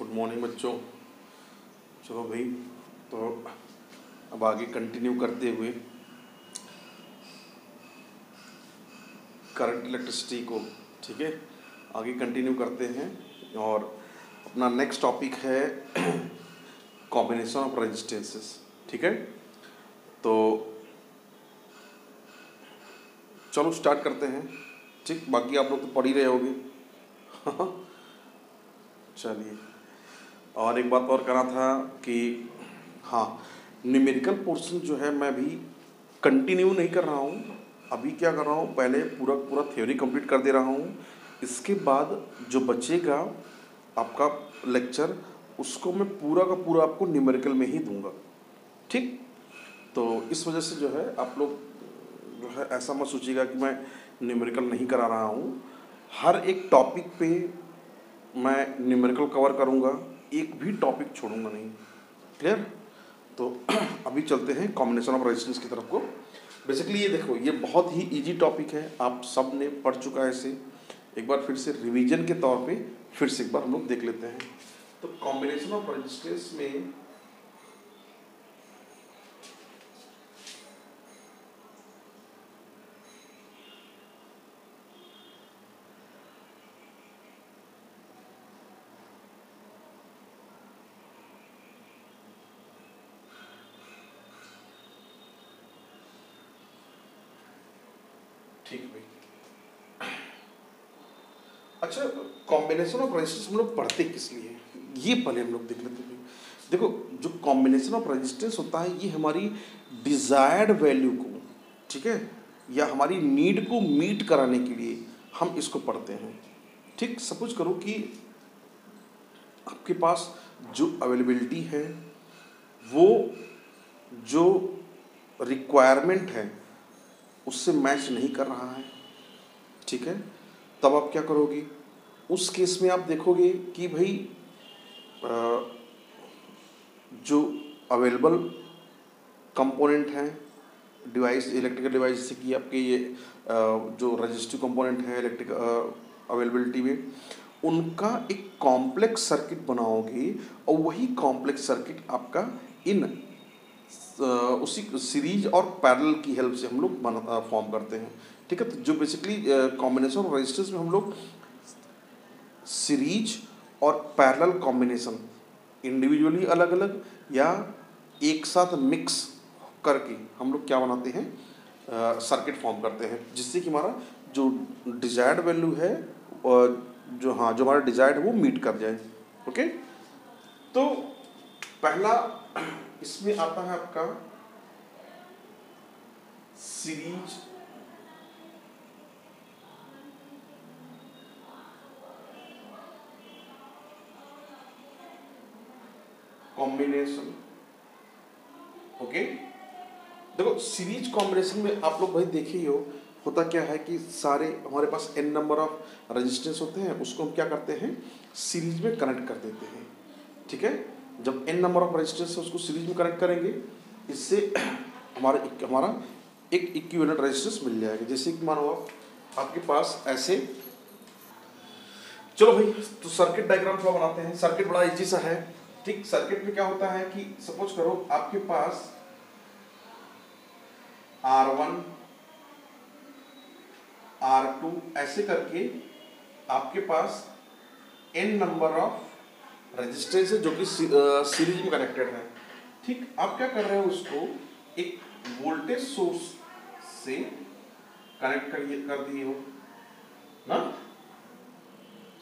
Good morning बच्चों। चलो भाई, तो अब आगे कंटिन्यू करते हुए करंट इलेक्ट्रिसिटी को, ठीक है, आगे कंटिन्यू करते हैं। और अपना नेक्स्ट टॉपिक है कॉम्बिनेशन ऑफ रेजिस्टेंसेस। ठीक है, तो चलो स्टार्ट करते हैं। ठीक, बाकी आप लोग तो पढ़ ही रहे होगे। चलिए, और एक बात और करना था कि हाँ, न्यूमेरिकल पोर्शन जो है मैं भी कंटिन्यू नहीं कर रहा हूँ। अभी क्या कर रहा हूँ, पहले पूरा पूरा थ्योरी कंप्लीट कर दे रहा हूँ। इसके बाद जो बचेगा आपका लेक्चर, उसको मैं पूरा का पूरा आपको न्यूमेरिकल में ही दूंगा। ठीक, तो इस वजह से जो है आप लोग जो है ऐसा मत सोचिएगा कि मैं न्यूमेरिकल नहीं करा रहा हूँ। हर एक टॉपिक पे मैं न्यूमेरिकल कवर करूँगा, एक भी टॉपिक छोड़ूंगा नहीं। क्लियर? तो अभी चलते हैं कॉम्बिनेशन ऑफ रेजिस्टेंस की तरफ को। बेसिकली ये देखो, ये बहुत ही इजी टॉपिक है, आप सब ने पढ़ चुका है इसे। एक बार फिर से रिवीजन के तौर पे फिर से एक बार हम लोग देख लेते हैं। तो कॉम्बिनेशन ऑफ रेजिस्टेंस में ठीक भाई। अच्छा, कॉम्बिनेशन ऑफ रेजिस्टेंस हम लोग पढ़ते किस लिए, ये पहले हम लोग देख लेते हैं। देखो, जो कॉम्बिनेशन ऑफ रेजिस्टेंस होता है ये हमारी डिजायर्ड वैल्यू को, ठीक है, या हमारी नीड को मीट कराने के लिए हम इसको पढ़ते हैं। ठीक, सपोज करो कि आपके पास जो अवेलेबिलिटी है वो जो रिक्वायरमेंट है उससे मैच नहीं कर रहा है, ठीक है, तब आप क्या करोगे? उस केस में आप देखोगे कि भाई जो अवेलेबल कंपोनेंट हैं डिवाइस, इलेक्ट्रिकल डिवाइस, जैसे कि आपके ये जो रजिस्टिव कंपोनेंट है इलेक्ट्रिक अवेलेबिलिटी में, उनका एक कॉम्प्लेक्स सर्किट बनाओगे और वही कॉम्प्लेक्स सर्किट आपका इन उसी सीरीज और पैरेलल की हेल्प से हम लोग फॉर्म करते हैं। ठीक है, तो जो बेसिकली कॉम्बिनेशन ऑफ रेजिस्टेंस में हम लोग सीरीज और पैरेलल कॉम्बिनेशन इंडिविजुअली अलग अलग या एक साथ मिक्स करके हम लोग क्या बनाते हैं, सर्किट फॉर्म करते हैं, जिससे कि हमारा जो डिजायर्ड वैल्यू है जो जो हमारा डिजायर्ड है वो मीट कर जाए। ओके, तो पहला इसमें आता है आपका सीरीज कॉम्बिनेशन। ओके, देखो सीरीज कॉम्बिनेशन में आप लोग भाई देखे ही हो, होता क्या है कि सारे हमारे पास n नंबर ऑफ रेजिस्टेंस होते हैं, उसको हम क्या करते हैं, सीरीज में कनेक्ट कर देते हैं। ठीक है, जब n नंबर ऑफ रेजिस्टेंस है उसको सीरीज में कनेक्ट करेंगे, इससे हमारा एक इक्विवेलेंट रेजिस्टेंस मिल जाएगा। जैसे कि मानो आपके पास ऐसे, चलो भाई, तो सर्किट डायग्राम थोड़ा बनाते हैं। सर्किट बड़ा इजी सा है। ठीक, सर्किट में क्या होता है कि सपोज करो आपके पास R1 R2 ऐसे करके आपके पास n नंबर ऑफ रेजिस्टेंस है जो कि सीरीज में कनेक्टेड है। ठीक, आप क्या कर रहे हो, उसको एक वोल्टेज सोर्स से कनेक्ट कर दिए हो ना।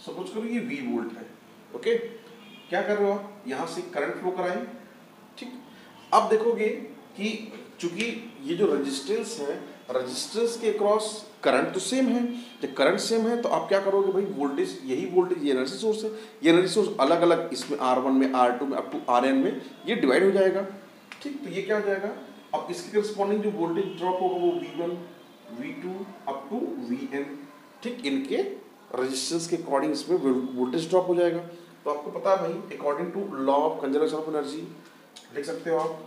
सपोज करो ये V वोल्ट है। ओके, क्या कर रहे हो आप, यहां से करंट फ्लो कराएं। ठीक, अब देखोगे कि चूंकि ये जो रेजिस्टेंस है, रेजिस्टेंस के अक्रॉस करंट तो सेम है। जब करंट सेम है तो आप क्या करोगे भाई, वोल्टेज, यही वोल्टेज ये एनर्जी सोर्स है, ये एनर्जी सोर्स अलग अलग इसमें R1 में, R2 में, अप टू Rn में ये डिवाइड हो जाएगा। ठीक, तो ये क्या हो जाएगा, अब इसके करस्पॉन्डिंग जो वोल्टेज ड्रॉप होगा वो V1 V2 up to Vn। ठीक, इनके रेजिस्टेंस के अकॉर्डिंग इसमें वोल्टेज ड्रॉप हो जाएगा। तो आपको पता है भाई, according to law of conservation of energy लिख सकते हो आप,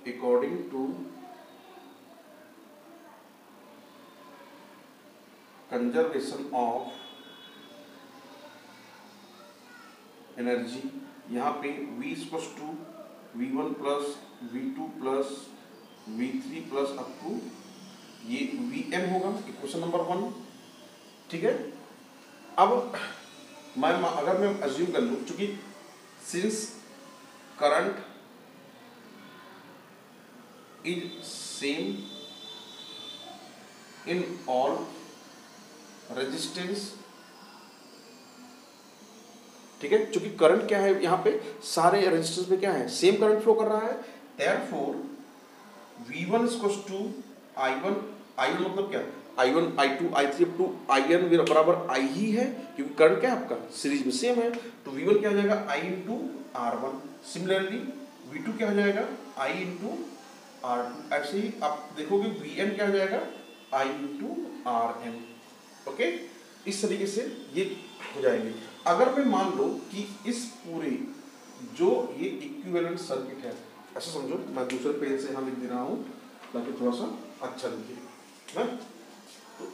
according to conservation of energy, यहाँ पे V equals to V1 plus V2 plus V3 plus up to ये Vn होगा, इक्वेशन नंबर 1। ठीक है, अब अगर मैं अज्यूम कर लूँ, चूंकि since current is same in all resistance, ठीक है, चूंकि करंट क्या है यहाँ पे सारे रेजिस्टेंस में क्या है, सेम करंट फ्लो कर रहा है, therefore V1 equals to I1 मतलब क्या, I1 I2 I3 up to IN बराबर I ही है, क्योंकि करंट क्या है आपका सीरीज में सेम है, तो V1 क्या हो जाएगा I into R1। Similarly V2 क्या हो जाएगा I इंटू R2। ऐसे ही आप देखोगे Vn क्या हो जाएगा I इंटू Rn। ओके, इस तरीके से ये हो जाएंगे। अगर मैं मान लो कि इस पूरे जो ये इक्विवेलेंट सर्किट है, ऐसा समझो, मैं दूसरे पेज से यहाँ लिख दे रहा हूँ ताकि थोड़ा सा अच्छा लिखे ना, तो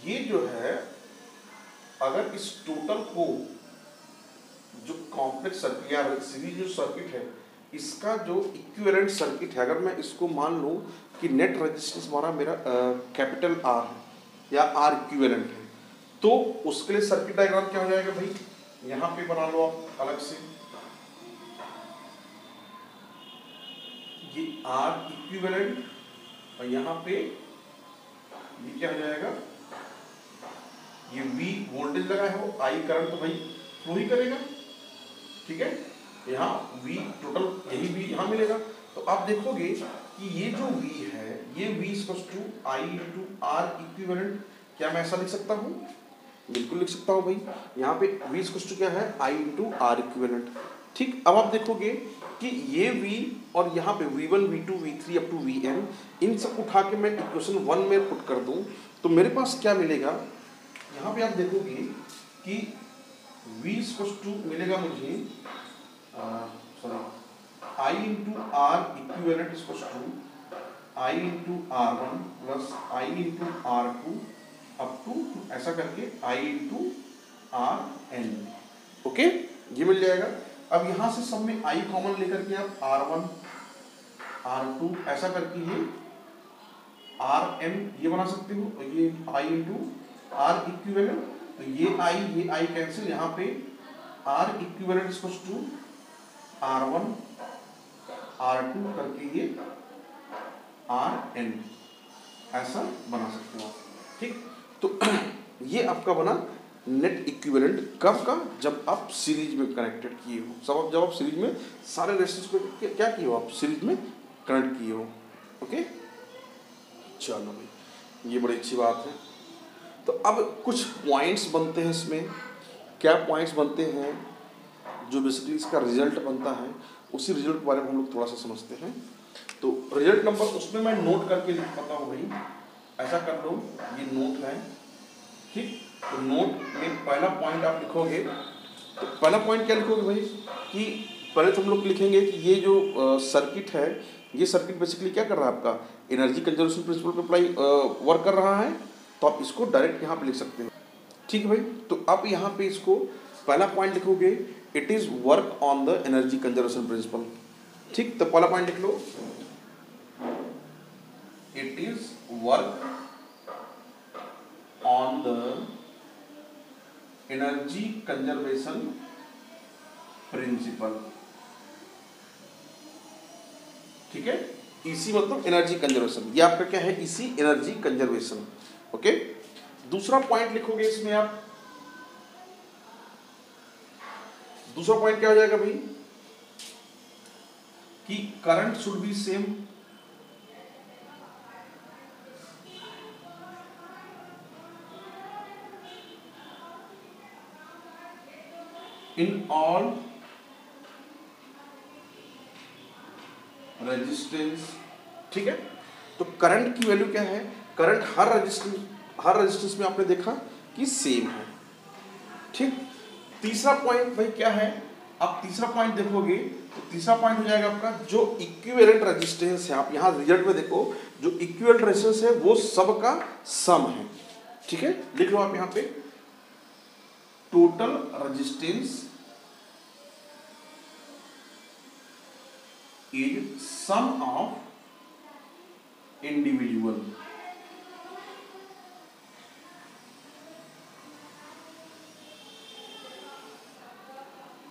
ये जो है अगर इस टोटल को जो कॉम्प्लेक्स सर्किट या सीरीज जो सर्किट है इसका जो इक्विवेलेंट सर्किट है, अगर मैं इसको मान लूँ कि नेट रेजिस्टेंस हमारा मेरा कैपिटल R है या R इक्विवेलेंट है, तो उसके लिए सर्किट डायग्राम क्या हो जाएगा भाई, यहाँ पे बना लो आप अलग से, ये R इक्विवेलेंट और यहाँ पे ये क्या हो जाएगा, ये V वोल्टेज लगा है, वो I करंट तो भाई फ्लो ही करेगा। ठीक है, यहाँ V टोटल यही V यहाँ मिलेगा, तो आप देखोगे कि ये जो V है ये V equals to I into R equivalent, क्या मैं ऐसा लिख सकता हूँ, बिल्कुल लिख सकता हूँ भाई, यहाँ पे V इक्वल्स टू क्या है I इंटू R इक्विवेलेंट। ठीक, अब आप देखोगे कि ये V और यहाँ पे V1 V2 V3 up to Vn, इन सब उठा के मैं इक्वेशन 1 में पुट कर दूँ तो मेरे पास क्या मिलेगा, यहाँ पे आप देखोगे कि V इक्वल्स टू मिलेगा मुझे I into R equivalent equals to I into R1 plus I into R2 up to ऐसा करके I इंटू Rn। ओके, ये मिल जाएगा। अब यहाँ से सब में I कॉमन लेकर के आप R1 R2 ऐसा करके ये Rn ये बना सकते हो, ये I इंटू R इक्विवेलेंट, तो ये I कैंसिल, यहाँ पे R equivalent equals to R1 R2 करके ये Rn ऐसा बना सकते हो। ठीक, तो ये आपका बना नेट इक्विवेलेंट, कब का, जब आप सीरीज में कनेक्टेड किए हो, सब जब आप सीरीज में सारे रेजिस्टेंस को क्या किए हो, आप सीरीज में कनेक्ट किए हो। ओके, चलो भाई ये बड़ी अच्छी बात है। तो अब कुछ पॉइंट्स बनते हैं इसमें, क्या पॉइंट्स बनते हैं जो बेसिकली इसका रिजल्ट बनता है, उसी रिजल्ट के बारे में हम लोग थोड़ा सा समझते हैं। तो रिजल्ट नंबर उसमें मैं नोट करके लिख पाता हूँ भाई, ऐसा कर लो, ये नोट है। ठीक, तो नोट में पहला पॉइंट आप लिखोगे, तो पहला पॉइंट क्या लिखोगे भाई कि पहले तो हम लोग लिखेंगे कि ये जो सर्किट है, ये सर्किट बेसिकली क्या कर रहा है, आपका एनर्जी कंजर्वेशन प्रिंसिपल पे अप्लाई वर्क कर रहा है, तो आप इसको डायरेक्ट यहाँ पे लिख सकते हैं। ठीक है भाई, तो आप यहाँ पे इसको पहला पॉइंट लिखोगे, it is work on the energy conservation principle. ठीक, तो पहला पॉइंट लिख लो, it is work on the energy conservation principle. ठीक है, इसी मतलब एनर्जी कंजर्वेशन, ये आपका क्या है, इसी एनर्जी कंजर्वेशन। ओके, दूसरा पॉइंट लिखोगे इसमें आप, दूसरा पॉइंट क्या हो जाएगा भाई कि current should be same in all resistance. ठीक है, तो करंट की वैल्यू क्या है, करंट हर रेजिस्टेंस में आपने देखा कि सेम है। ठीक, तीसरा पॉइंट भाई क्या है, आप तीसरा पॉइंट देखोगे तो तीसरा पॉइंट हो जाएगा आपका जो इक्विवेलेंट रेजिस्टेंस है, आप यहाँ रिजल्ट में देखो जो इक्विवेलेंट रेजिस्टेंस है वो सब का सम है। ठीक है, लिख लो आप यहाँ पे, total resistance is sum of individual.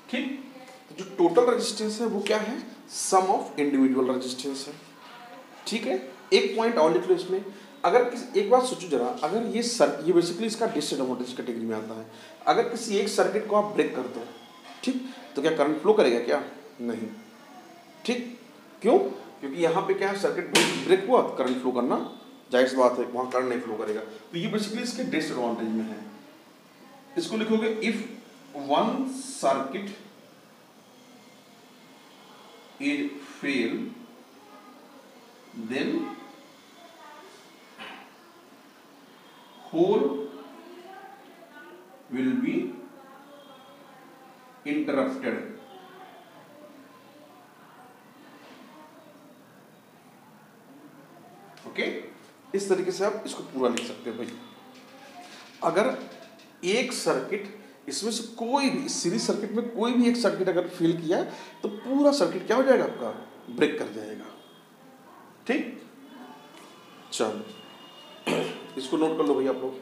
ठीक, तो जो टोटल रेजिस्टेंस है वो क्या है, सम ऑफ इंडिविजुअल रेजिस्टेंस है। ठीक है, एक पॉइंट और लिख लो इसमें, अगर एक बात सोचो जरा, अगर ये बेसिकली इसका डिसएडवांटेज कैटेगरी में आता है। अगर किसी एक सर्किट को आप ब्रेक कर दो, ठीक, तो क्या करंट फ्लो करेगा क्या, नहीं। ठीक, क्यों, क्योंकि यहाँ पे क्या है, सर्किट ब्रेक हुआ, करंट फ्लो करना जाहिर सी बात है, वहाँ करंट नहीं फ्लो करेगा। तो ये बेसिकली इसके डिसएडवांटेज में है। इसको लिखोगे, if one circuit is fail then whole will be interrupted। Okay, इस तरीके से आप इसको पूरा लिख सकते हो भाई। अगर एक सर्किट, इसमें से कोई भी सीरीज सर्किट में कोई भी एक सर्किट अगर फेल किया तो पूरा सर्किट क्या हो जाएगा आपका, ब्रेक कर जाएगा। ठीक, चलो इसको नोट कर लो भाई आप लोग,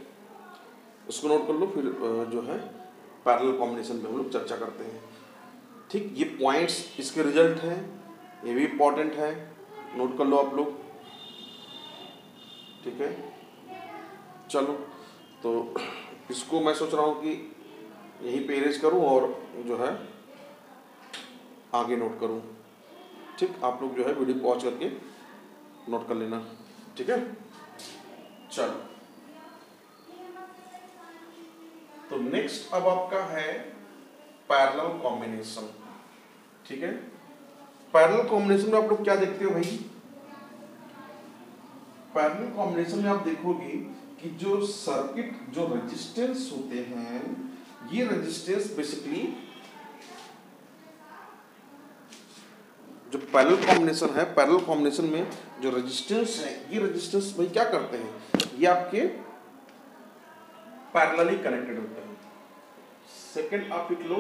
इसको नोट कर लो, फिर जो है पैरेलल कॉम्बिनेशन में हम लोग चर्चा करते हैं। ठीक, ये पॉइंट्स इसके रिजल्ट हैं, ये भी इम्पोर्टेंट है, नोट कर लो आप लोग। ठीक है, चलो तो इसको मैं सोच रहा हूँ कि यहीं पे इरेज करूँ और जो है आगे नोट करूँ। ठीक, आप लोग जो है वीडियो पॉज करके नोट कर लेना। ठीक है, चलो तो नेक्स्ट अब आपका है पैरेलल कॉम्बिनेशन। ठीक है, पैरेलल कॉम्बिनेशन में आप लोग क्या देखते हो भाई, पैरेलल कॉम्बिनेशन में आप देखोगे कि जो सर्किट, जो रेजिस्टेंस होते हैं, ये रेजिस्टेंस बेसिकली, जो पैरेलल कॉम्बिनेशन है, पैरेलल कॉम्बिनेशन में जो रेजिस्टेंस है, ये रेजिस्टेंस भाई क्या करते हैं, ये आपके पैरेलली कनेक्टेड होते हैं। सेकंड आप लिख लो,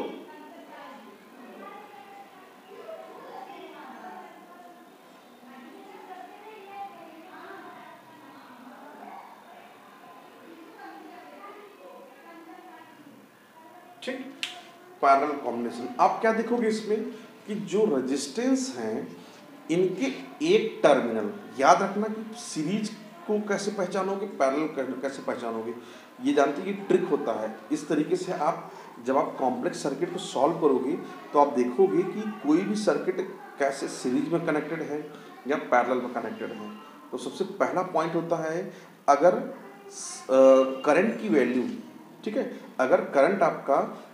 ठीक, पैरेलल कॉम्बिनेशन। आप क्या देखोगे इसमें कि जो रेजिस्टेंस हैं इनके एक टर्मिनल, याद रखना कि सीरीज को कैसे पहचानोगे, पैरेलल कैसे पहचानोगे, ये जानते हैं कि ट्रिक होता है। इस तरीके से आप जब आप कॉम्प्लेक्स सर्किट को सॉल्व करोगे तो आप देखोगे कि कोई भी सर्किट कैसे सीरीज में कनेक्टेड है या पैरेलल में कनेक्टेड है। तो सबसे पहला पॉइंट होता है, अगर करंट की वैल्यू, ठीक है, अगर करंट आपका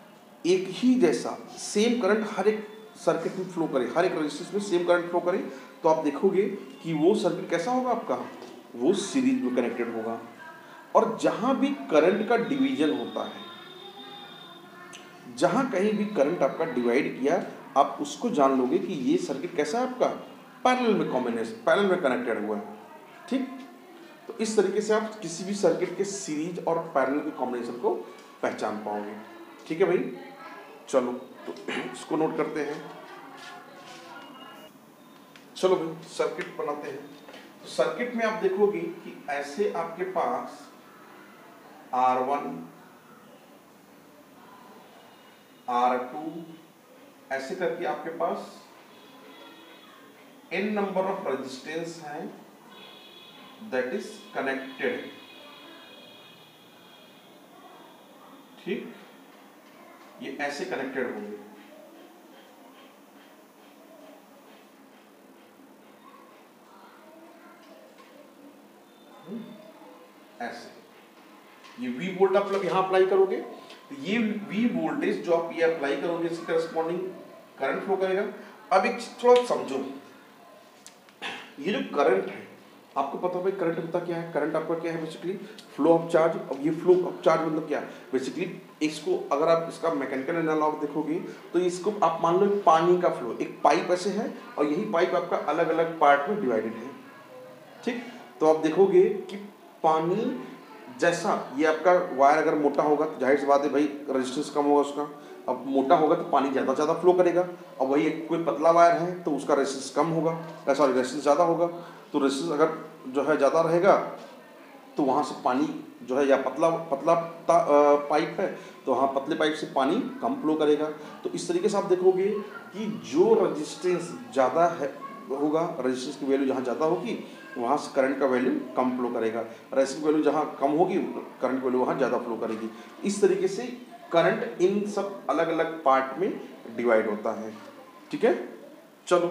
एक ही जैसा सेम करंट हर एक सर्किट में फ्लो करे, हर एक रेजिस्टेंस में सेम करंट फ्लो करे, तो आप देखोगे कि वो सर्किट कैसा होगा आपका, वो सीरीज में कनेक्टेड होगा। और जहां भी करंट का डिवीजन होता है, जहां कहीं भी करंट आपका डिवाइड किया, आप उसको जान लोगे कि ये सर्किट कैसा है आपका, पैरेलल में कॉम्बिनेशन, पैरेलल में कनेक्टेड हुआ है। ठीक, तो इस तरीके से आप किसी भी सर्किट के सीरीज और पैरेलल के कॉम्बिनेशन को पहचान पाओगे। ठीक है भाई, चलो तो इसको नोट करते हैं। चलो भाई सर्किट बनाते हैं। तो सर्किट में आप देखोगे कि ऐसे आपके पास R1, R2 ऐसे करके आपके पास n नंबर ऑफ रेजिस्टेंस हैं दैट इज कनेक्टेड। ठीक, ये ऐसे कनेक्टेड होंगे। ऐसे ये V वोल्ट आप लोग यहां अप्लाई करोगे, तो ये V वोल्टेज जो आप ये अप्लाई करोगे इसके करस्पॉन्डिंग करंट फ्लो करेगा। अब एक थोड़ा समझो, ये जो करंट है, आपको पता है करंट होता क्या है, करंट आपका क्या है बेसिकली फ्लो ऑफ चार्ज। अब ये फ्लो ऑफ चार्ज मतलब क्या, बेसिकली इसको अगर आप इसका मैकेनिकल एनालॉग देखोगे तो इसको आप मान लो पानी का फ्लो, एक पाइप ऐसे है और यही पाइप आपका अलग अलग पार्ट में डिवाइडेड है। ठीक, तो आप देखोगे कि पानी जैसा ये आपका वायर अगर मोटा होगा तो जाहिर सी बात है भाई रेजिस्टेंस कम होगा उसका। अब मोटा होगा तो पानी ज़्यादा फ्लो करेगा। अब वही एक कोई पतला वायर है तो उसका रेजिस्टेंस कम होगा, सॉरी रेजिस्टेंस ज़्यादा होगा। तो रेजिस्टेंस अगर जो है ज़्यादा रहेगा तो वहाँ से पानी जो है, या पतला पतला पाइप है तो वहाँ पतले पाइप से पानी कम फ्लो करेगा। तो इस तरीके से आप देखोगे कि जो रेजिस्टेंस ज़्यादा है होगा, रेजिस्टेंस की वैल्यू जहाँ ज़्यादा होगी वहाँ से करंट का वैल्यू कम फ्लो करेगा, रेजिस्टेंस की वैल्यू जहाँ कम होगी करंट की वैल्यू वहाँ ज़्यादा फ्लो करेगी। इस तरीके से करंट इन सब अलग अलग पार्ट में डिवाइड होता है। ठीक है, चलो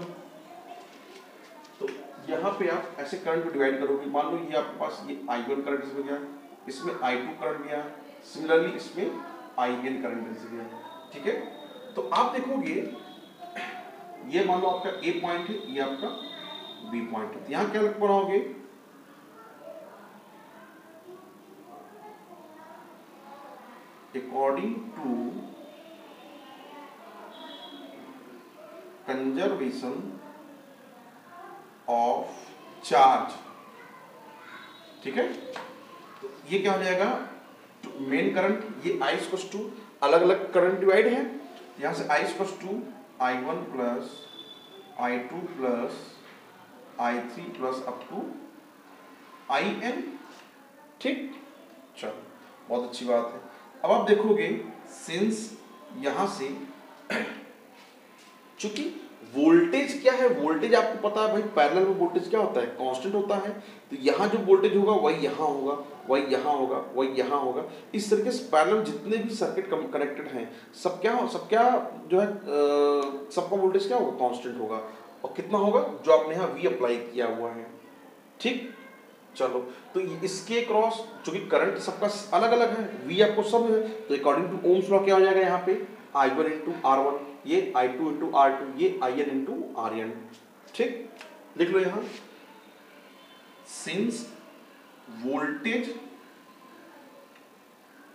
तो यहाँ पे आप ऐसे करंट को डिवाइड करोगे। मान लो ये आपके पास ये I1 करंट इसमें गया, इसमें I2 करंट गया, सिमिलरली इसमें IN करंट से गया। ठीक है, तो आप देखोगे ये मान लो आपका A पॉइंट है, ये आपका B पॉइंट है। यहाँ क्या लग बनाओगे, according to conservation of charge. ठीक है, तो ये क्या हो जाएगा, मेन करंट ये I इक्वल्स टू अलग अलग करंट डिवाइड है, यहाँ से I equals to I1 plus I2 plus I3 plus up to IN। ठीक, चलो बहुत अच्छी बात है। अब आप देखोगे सिंस यहाँ से चूंकि वोल्टेज क्या है, वोल्टेज आपको पता है भाई पैरेलल में वोल्टेज क्या होता है, कांस्टेंट होता है। तो यहाँ जो वोल्टेज होगा वही यहाँ होगा, वही यहाँ होगा, वही यहाँ होगा। इस तरीके से पैरेलल जितने भी सर्किट कनेक्टेड हैं सब क्या जो है सबका वोल्टेज क्या होगा, कांस्टेंट होगा। और कितना होगा, जो आपने यहाँ V अप्लाई किया हुआ है। ठीक, चलो तो इसके क्रॉस चूंकि करंट सबका अलग अलग है, V आपको सब है, तो अकॉर्डिंग टू ओम्स लॉ क्या हो जाएगा यहाँ पे I1 इंटू R1, ये I2 इंटू R2, ये IN इंटू RN। ठीक, लिख लो यहाँ, since voltage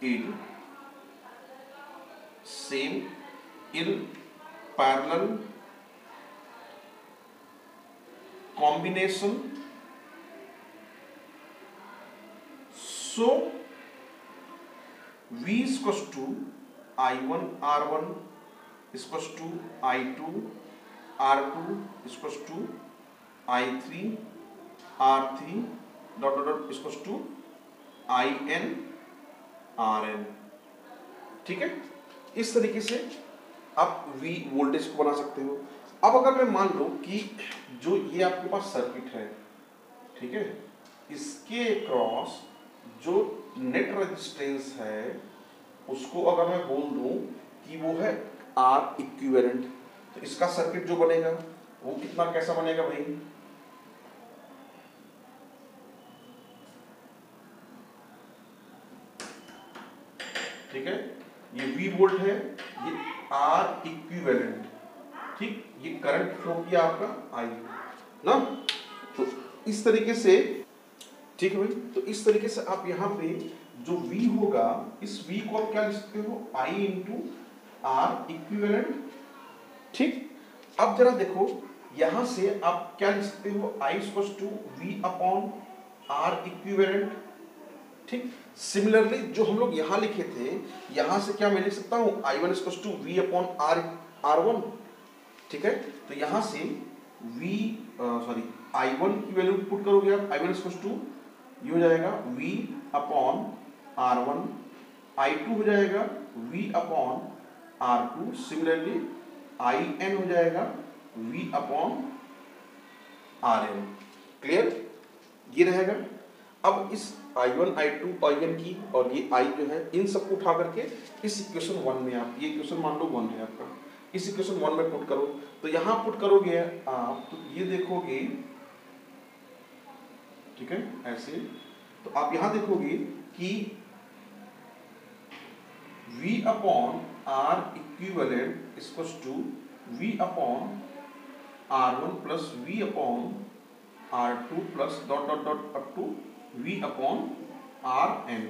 in same in parallel combination, so V equals to I1 R1 equals to I2 R2 equals to I3 R3 dot dot dot equals to IN RN। ठीक है, इस तरीके से आप V voltage को बना सकते हो। अब अगर मैं मान लो कि जो ये आपके पास सर्किट है, ठीक है, इसके क्रॉस जो नेट रेजिस्टेंस है उसको अगर मैं बोल दूं कि वो है R इक्विवेलेंट, तो इसका सर्किट जो बनेगा वो कितना कैसा बनेगा भाई, ठीक है, ये V वोल्ट है, ये R इक्विवेलेंट। ठीक, ये करंट फ्लो किया आपका I ना, तो इस तरीके से। ठीक है भाई, तो इस तरीके से आप यहाँ पे जो V होगा, इस V को आप क्या लिख सकते हो, I इंटू R इक्विवेलेंट। ठीक, अब जरा देखो यहाँ से आप क्या लिख सकते हो, I equals to V upon R equivalent. ठीक, सिमिलरली जो हम लोग यहाँ लिखे थे, यहाँ से क्या मैं लिख सकता हूँ, I1 equals to V upon R1। ठीक है, तो यहाँ से I1 की वैल्यू पुट करोगे आप, I1 इक्वल्स टू ये हो जाएगा V अपॉन R1, I2 हो जाएगा V upon R2, similarly IN हो जाएगा V अपॉन RN। क्लियर, ये रहेगा। अब इस I1 I2 IN की और ये I जो है, इन सबको उठा करके इस इक्वेशन 1 में आप, ये इक्वेशन मान लो 1 है आपका, इस इक्वेशन 1 में पुट करो। तो यहाँ पुट करोगे आप, तो ये देखोगे, ठीक है, ऐसे, तो आप यहां देखोगे कि V upon R equivalent equals to V upon R1 plus V upon R2 plus dot dot dot up to V upon RN।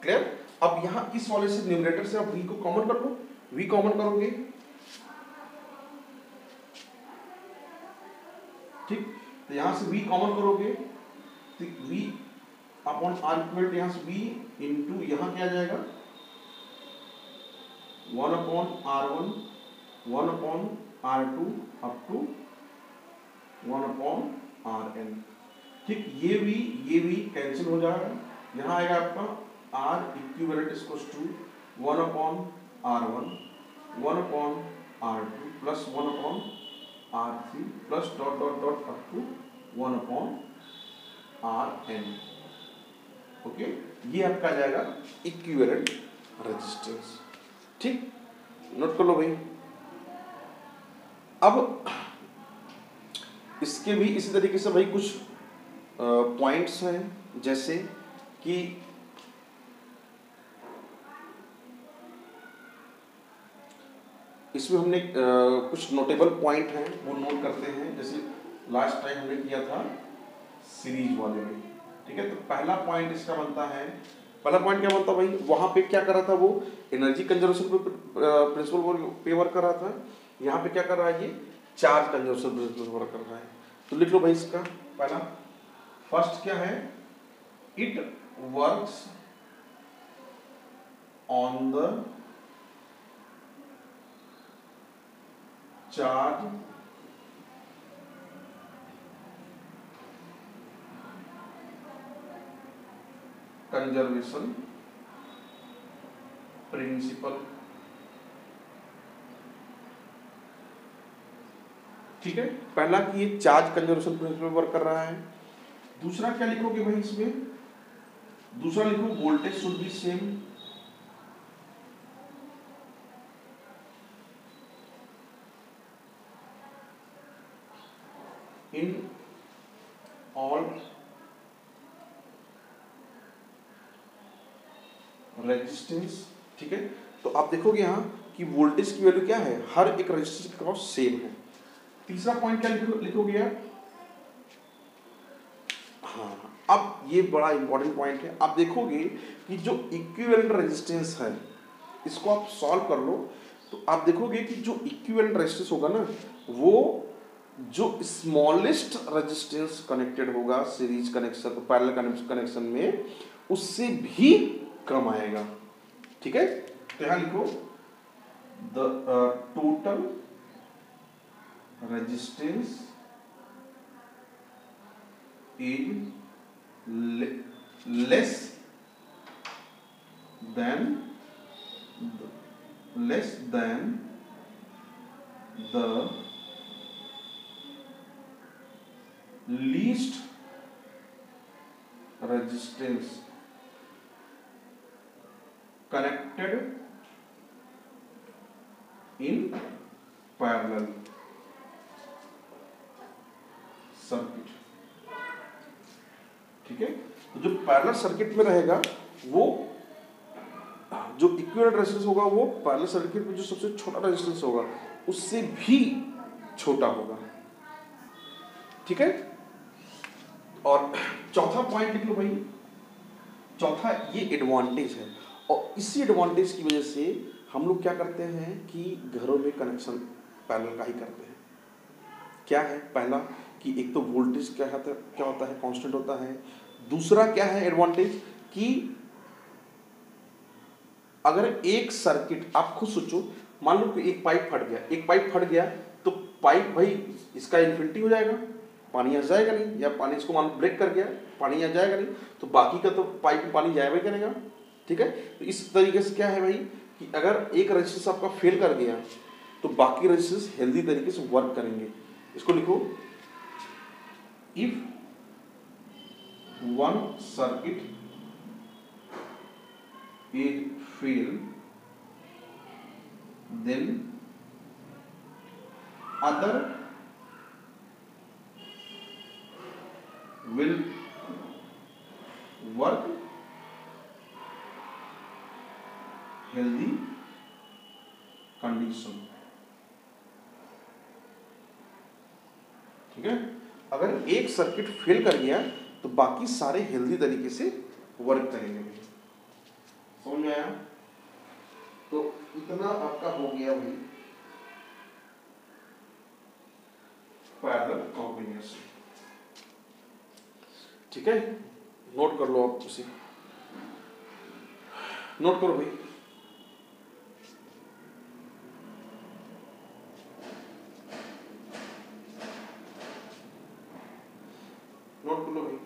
Clear, अब यहां इस वाले से न्यूमरेटर से आप V को कॉमन कर लो, V कॉमन करोगे, ठीक, तो यहां से V कॉमन करोगे, तो V अपॉन आर इक्वल यहाँ से बी इंटू यहाँ क्या आ जाएगा 1 upon R1 1 upon R2 up to 1 upon Rn। ठीक, ये भी कैंसिल हो जाएगा। यहाँ आएगा आपका R equivalent equals to 1 upon R1 1 upon R2 plus 1 upon R3 plus dot dot dot up to 1 upon Rn। Okay, ये आपका आ जाएगा इक्विवेलेंट रेजिस्टेंस। ठीक, नोट कर लो भाई। अब इसके भी इसी तरीके से भाई कुछ पॉइंट्स हैं, जैसे कि इसमें हमने कुछ नोटेबल पॉइंट हैं वो नोट करते हैं, जैसे लास्ट टाइम हमने किया था सीरीज वाले में। ठीक है, तो पहला पॉइंट इसका बनता है, पहला पॉइंट क्या बनता है भाई, वहां पे क्या कर रहा था वो एनर्जी कंजर्वेशन पे प्रिंसिपल पे वर्क कर रहा था। यहाँ पे क्या कर रहा है, ये चार्ज कंजर्वेशन प्रिंसिपल वर्क कर रहा है। तो लिख लो भाई इसका पहला, फर्स्ट क्या है, it works on the charge conservation principle. ठीक है, पहला कि ये चार्ज कंजर्वेशन प्रिंसिपल वर्क कर रहा है। दूसरा क्या लिखोगे भाई इसमें, दूसरा लिखो voltage should be same. In all resistance. ठीक है, तो आप देखोगे यहाँ कि वोल्टेज की वैल्यू क्या है, हर एक रेजिस्टेंस के क्रॉस सेम है। तीसरा पॉइंट क्या लिखोगे आप, हाँ, अब ये बड़ा इंपॉर्टेंट पॉइंट है। आप देखोगे कि जो इक्विवेलेंट रेजिस्टेंस है इसको आप सॉल्व कर लो, तो आप देखोगे कि जो इक्विवेलेंट रेजिस्टेंस होगा ना, वो जो स्मॉलेस्ट रेजिस्टेंस कनेक्टेड होगा सीरीज कनेक्शन पैरेलल कनेक्शन में, उससे भी कम आएगा। ठीक है, तो यहां लिखो the total resistance is less than the least resistance connected in parallel circuit. ठीक है, तो जो पैरेलल सर्किट में रहेगा वो जो इक्विवेलेंट रेजिस्टेंस होगा वो पैरेलल सर्किट में जो सबसे छोटा रेजिस्टेंस होगा उससे भी छोटा होगा। ठीक है, और चौथा पॉइंट लिख लो भाई, चौथा ये एडवांटेज है, और इसी एडवांटेज की वजह से हम लोग क्या करते हैं कि घरों में कनेक्शन पैरेलल का ही करते हैं। क्या है, पहला कि एक तो वोल्टेज क्या होता है कांस्टेंट होता है। दूसरा क्या है एडवांटेज कि अगर एक सर्किट, आप खुद सोचो, मान लो कि एक पाइप फट गया तो पाइप भाई इसका इन्फिनिटी हो जाएगा, पानी आ जाएगा नहीं, या पानी इसको मान लो ब्रेक कर गया, पानी आ जाएगा नहीं, तो बाकी का तो पाइप में पानी जाएगा ही करेगा। ठीक है, तो इस तरीके से क्या है भाई कि अगर एक रेजिस्टेंस आपका फेल कर गया तो बाकी रेजिस्टेंस हेल्दी तरीके से वर्क करेंगे। इसको लिखो, if one circuit is fail then other will work healthy condition। ठीक है, अगर एक सर्किट फेल कर गया तो बाकी सारे हेल्दी तरीके से वर्क करेंगे। समझ में आया? तो इतना आपका हो गया भाई पैरेलल कॉम्बिनेशन। ठीक है, नोट कर लो आप उसे, नोट करो भाई। नोट कर लो भाई।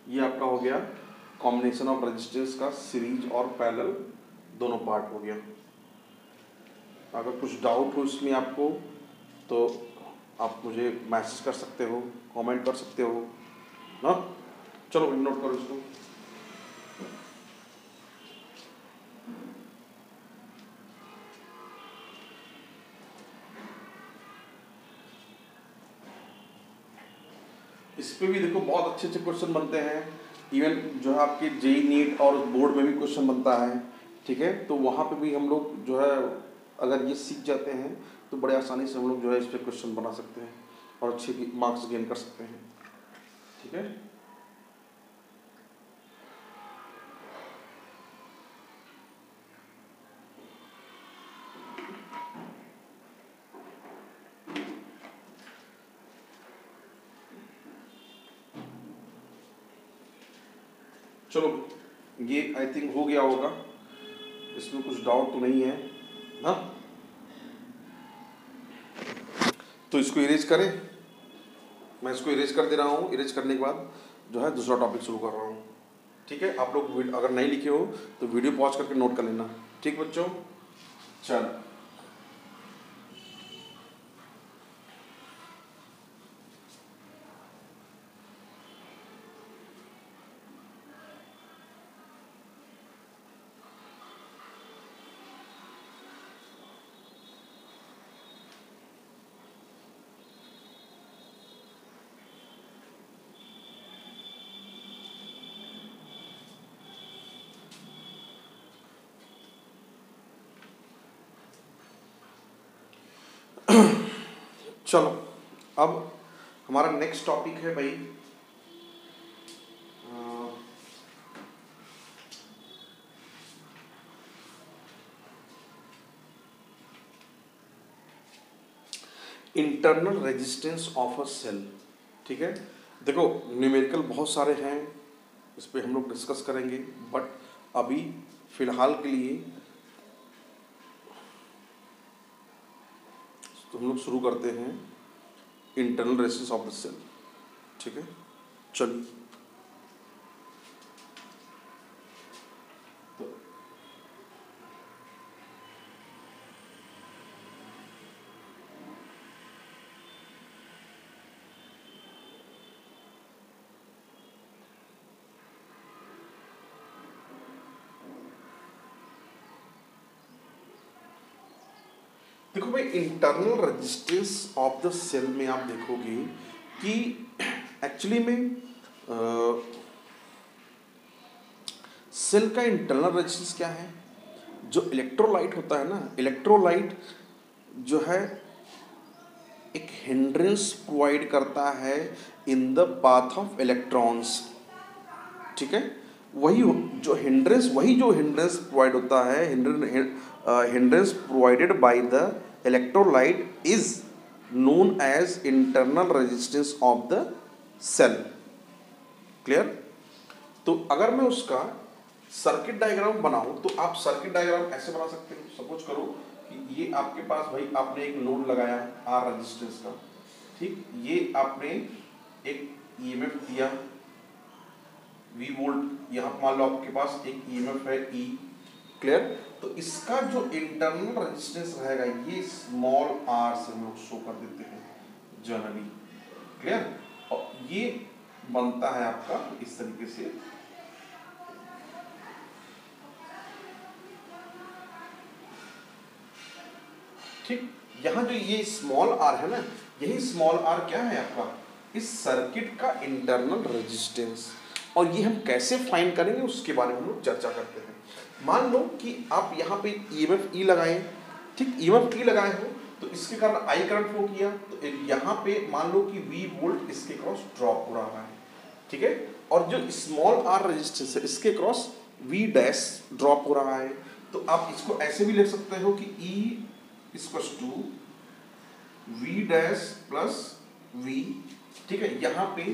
ये आपका हो गया कॉम्बिनेशन ऑफ रेजिस्टेंस का सीरीज और पैरेलल दोनों पार्ट हो गया। अगर कुछ डाउट हो इसमें आपको तो आप मुझे मैसेज कर सकते हो, कमेंट कर सकते हो ना। चलो नोट करो इसको। इस पे भी देखो बहुत अच्छे अच्छे क्वेश्चन बनते हैं, इवन जो है आपके जेई नीट और बोर्ड में भी क्वेश्चन बनता है, ठीक है। तो वहाँ पे भी हम लोग जो है अगर ये सीख जाते हैं तो बड़े आसानी से हम लोग जो है इस पर क्वेश्चन बना सकते हैं और अच्छे मार्क्स गेन कर सकते हैं, ठीक है। चलो ये आई थिंक हो गया होगा, इसमें कुछ डाउट तो नहीं है ना। तो इसको इरेज करें, मैं इसको इरेज कर दे रहा हूँ। इरेज करने के बाद जो है दूसरा टॉपिक शुरू कर रहा हूँ, ठीक है। आप लोग अगर नहीं लिखे हो तो वीडियो पॉज करके नोट कर लेना, ठीक बच्चों। चल चलो अब हमारा नेक्स्ट टॉपिक है भाई internal resistance of a cell, ठीक है। देखो न्यूमेरिकल बहुत सारे हैं, इस पे हम लोग डिस्कस करेंगे, बट अभी फिलहाल के लिए तो हम लोग शुरू करते हैं internal resistance of the cell, ठीक है। चलिए देखो भाई, internal resistance of the cell में आप देखोगे कि एक्चुअली में सेल का इंटरनल रेजिस्टेंस क्या है। जो इलेक्ट्रोलाइट होता है ना, इलेक्ट्रोलाइट जो है एक हिंड्रेंस प्रोवाइड करता है in the path of electrons, ठीक है। वही जो हिंड्रेंस प्रोवाइड होता है, hindrance provided by the electrolyte is known as internal resistance of the cell. Clear. तो अगर मैं उसका सर्किट डायग्राम बनाऊं तो आप सर्किट डायग्राम ऐसे बना सकते हो। सपोज करो कि ये आपके पास भाई आपने एक लोड लगाया आर रेजिस्टेंस का, ठीक। ये आपने एक ईएमएफ दिया V वोल्ट, यहाँ मान लो आपके पास एक ईएमएफ है E। क्लियर। तो इसका जो इंटरनल रेजिस्टेंस रहेगा ये स्मॉल r से हम लोग शो कर देते हैं जनरली। क्लियर। और ये बनता है आपका इस तरीके से, ठीक। यहाँ जो ये स्मॉल r है ना, यही स्मॉल r क्या है आपका इस सर्किट का इंटरनल रेजिस्टेंस। और ये हम कैसे फाइंड करेंगे उसके बारे में हम लोग चर्चा करते हैं। मान लो कि आप यहाँ पे ईएमएफ ई लगाए, ठीक। ईएमएफ ई लगाए हो तो इसके कारण आई करंट फ्लो किया, तो यहाँ पे मान लो कि V वोल्ट इसके क्रॉस ड्रॉप हो रहा है, ठीक है। और जो स्मॉल r रेजिस्टेंस है इसके क्रॉस V डैश ड्रॉप हो रहा है। तो आप इसको ऐसे भी लिख सकते हो कि E equals to V dash plus V, ठीक है। यहाँ पे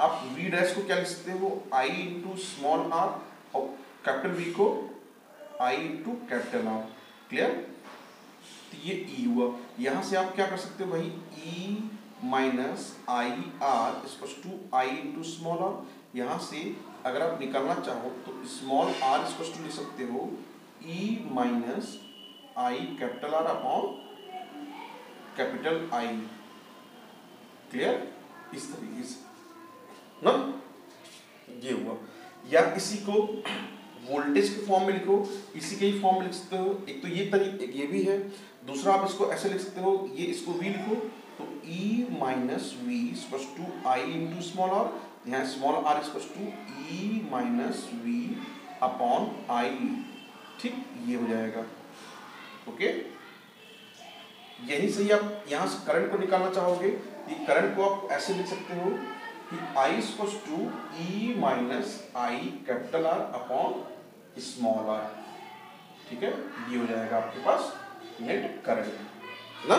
आप वी डैश को क्या लिख सकते हो, आई इंटू स्मॉल आर, और कैपिटल वी को आई इंटू कैपिटल आर। क्लियर? तो ये ई हुआ। यहाँ से आप क्या कर सकते हो भाई, E minus I R equals to I into small R. यहाँ से अगर आप निकालना चाहो तो स्मॉल आर इक्वल्स टू लिख सकते हो E minus I capital R upon capital I. Clear? इस तरीके से ना ये हुआ। या इसी को वोल्टेज के फॉर्म में लिखो, इसी के ही फॉर्म में लिख सकते हो। एक तो ये तरीके, ये भी है। दूसरा आप इसको ऐसे लिख सकते हो, ये इसको वी लिखो तो E minus V equals to I into small R. यहाँ small R equals to E minus V upon I. ठीक, ये हो जाएगा। ओके, यही सही। आप यहाँ से करंट को निकालना चाहोगे, ये करंट को आप ऐसे लिख सकते हो कि I equals to E minus I capital R upon small r. ठीक है, ये हो जाएगा आपके पास नेट करंट ना।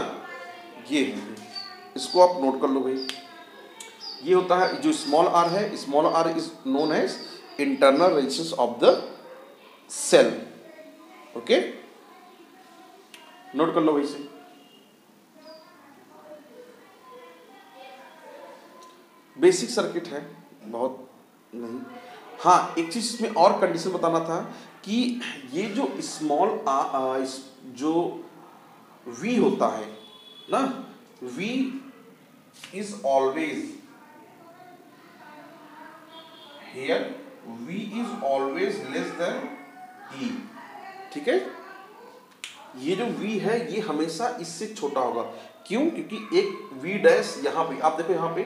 ये है, इसको आप नोट कर लो भाई। ये होता है जो स्मॉल आर है, small r is known as internal resistance of the cell. Okay, note कर लो भाई से। बेसिक सर्किट है, बहुत नहीं। हाँ, एक चीज इसमें और कंडीशन बताना था कि ये जो स्मॉल जो V होता है ना, V is always here, V is always less than E। ठीक है, ये जो V है ये हमेशा इससे छोटा होगा। क्यों? क्योंकि एक V डैश यहाँ पे आप देखो, यहाँ पे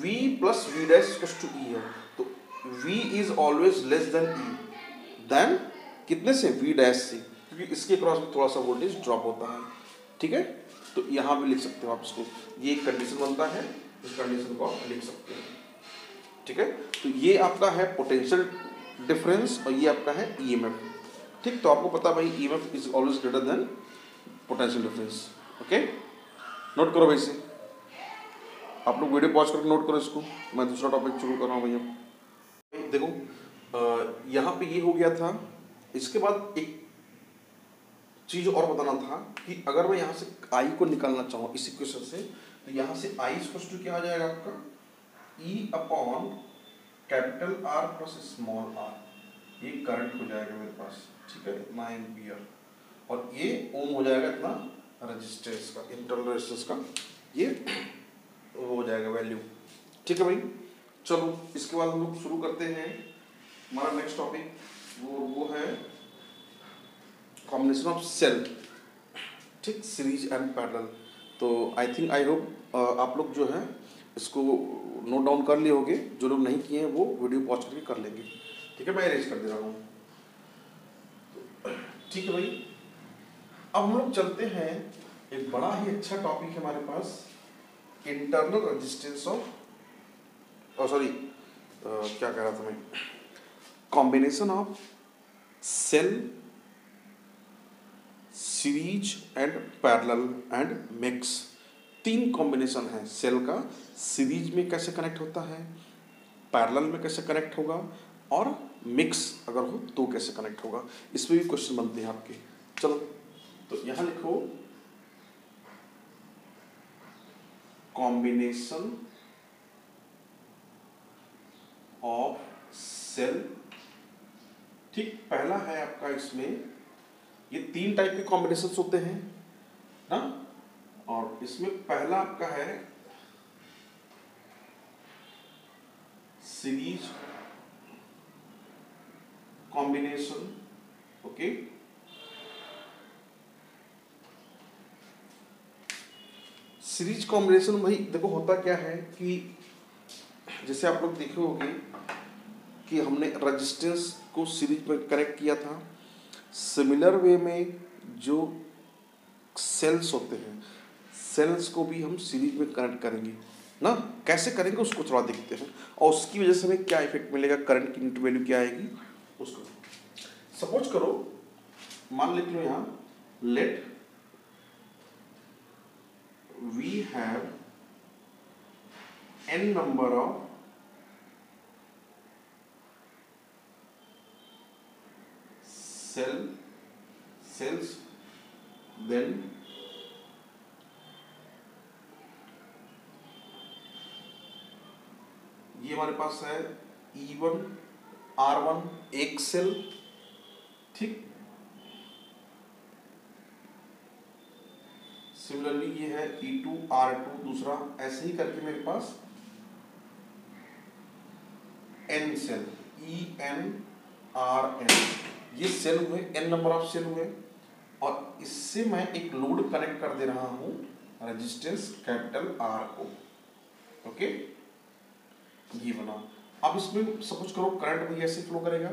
V plus V dash equals to E है, तो V is always less than E, then कितने से, V डैश से, क्योंकि इसके क्रॉस में थोड़ा सा वोल्टेज ड्रॉप होता है। ठीक है, तो यहाँ भी लिख सकते हो आप इसको, ये एक कंडीशन बनता है, इस कंडीशन को आप लिख सकते हैं। ठीक है, तो ये आपका है पोटेंशियल डिफरेंस और ये आपका है EMF। ठीक, तो आपको पता भाई EMF is always greater than potential difference. Okay, note करो भाई से। आप लोग वीडियो पॉज करके नोट करो इसको, मैं दूसरा टॉपिक शुरू कर रहा हूँ भैया। देखो यहाँ पे ये हो गया था। इसके बाद एक चीज और बताना था कि अगर मैं यहाँ से आई को निकालना चाहूँ इस इक्वेशन से, तो यहाँ से आई इक्वल्स टू क्या आ जाएगा आपका, E upon capital R plus small r. ये करंट हो जाएगा मेरे पास, ठीक है, इतना एम्पियर, और ये ओम हो जाएगा इतना रेजिस्टेंस का, इंटरनल रेजिस्टेंस का, ये वो हो जाएगा वैल्यू। ठीक है भाई, चलो इसके बाद हम लोग शुरू करते हैं हमारा नेक्स्ट टॉपिक। वो है कॉम्बिनेशन ऑफ सेल। ठीक, सीरीज एंड पैरेलल। तो आई होप आप लोग जो है इसको नोट डाउन कर लिए होंगे। जो लोग नहीं किए हैं वो वीडियो पॉज करके कर लेंगे। ठीक है, मैं अरेंज कर दे रहा हूँ। ठीक है भाई, अब हम लोग चलते हैं, एक बड़ा ही अच्छा टॉपिक है हमारे पास, इंटरनल रेजिस्टेंस ऑफ, क्या कह रहा था मैं, combination of cell, series and parallel and mix. 3 combination है सेल का, सीरीज में कैसे कनेक्ट होता है, पैरेलल में कैसे कनेक्ट होगा, और मिक्स अगर हो तो कैसे कनेक्ट होगा। इसमें भी क्वेश्चन बनते हैं आपके। चलो तो यहाँ लिखो कॉम्बिनेशन ऑफ सेल। ठीक, पहला है आपका, इसमें ये 3 टाइप के कॉम्बिनेशन होते हैं ना, और इसमें पहला आपका है series combination. Okay, series combination भाई देखो होता क्या है कि जैसे आप लोग देखे होंगे कि हमने रेजिस्टेंस को सीरीज में कनेक्ट किया था। सिमिलर वे में जो सेल्स होते हैं, सेल्स को भी हम सीरीज में कनेक्ट करेंगे ना। कैसे करेंगे उसको थोड़ा देखते हैं, और उसकी वजह से हमें क्या इफेक्ट मिलेगा, करंट की यूनिट वैल्यू क्या आएगी उसको। सपोज करो, मान लेते हो यहाँ, let we have n number of cells, then ये हमारे पास है E1 R1 एक सेल, ठीक। सिमिलरली ये है E2 R2 दूसरा, ऐसे ही करके मेरे पास n सेल EN RN, ये सेल हुए, n नंबर ऑफ सेल हुए, और इससे मैं एक लोड कनेक्ट कर दे रहा हूं रेजिस्टेंस कैपिटल R को, ओके। ये बना। अब इसमें सपोज करो करंट भी ऐसे फ्लो करेगा।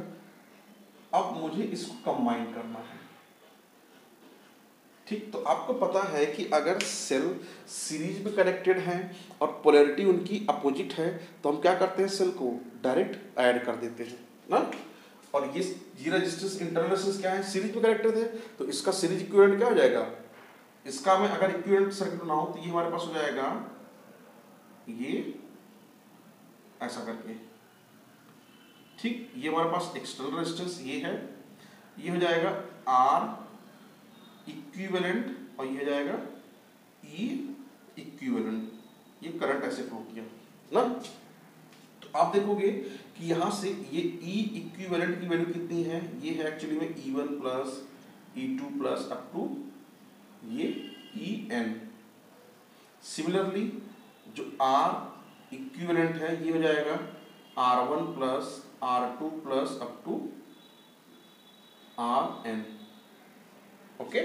अब मुझे इसको कंबाइन करना है, ठीक। तो आपको पता है कि अगर सेल सीरीज में कनेक्टेड हैं और पोलैरिटी उनकी अपोजिट है तो हम क्या करते हैं, सेल को डायरेक्ट ऐड कर देते हैं ना। और ये रेजिस्टेंस इंटरनल रेजिस्टेंस क्या है, सीरीज में कनेक्टेड है, तो इसका सीरीज इक्विवेलेंट क्या हो जाएगा, इसका मैं अगर इक्विवेलेंट सर्किट बनाऊं तो ये हमारे पास हो जाएगा ये ऐसा करके, ठीक। ये हमारे पास एक्सटर्नल रेजिस्टेंस ये है, ये हो जाएगा R इक्विवेलेंट और ये हो जाएगा E इक्विवेलेंट। ये करंट ऐसे फ्लो किया ना। तो आप देखोगे कि यहां से ये E इक्विवेलेंट की वैल्यू कितनी है, ये है एक्चुअली में E1 plus E2 plus up to ये EN। सिमिलरली जो R इक्विवेलेंट है ये हो जाएगा R1 plus R2 plus up to RN, okay.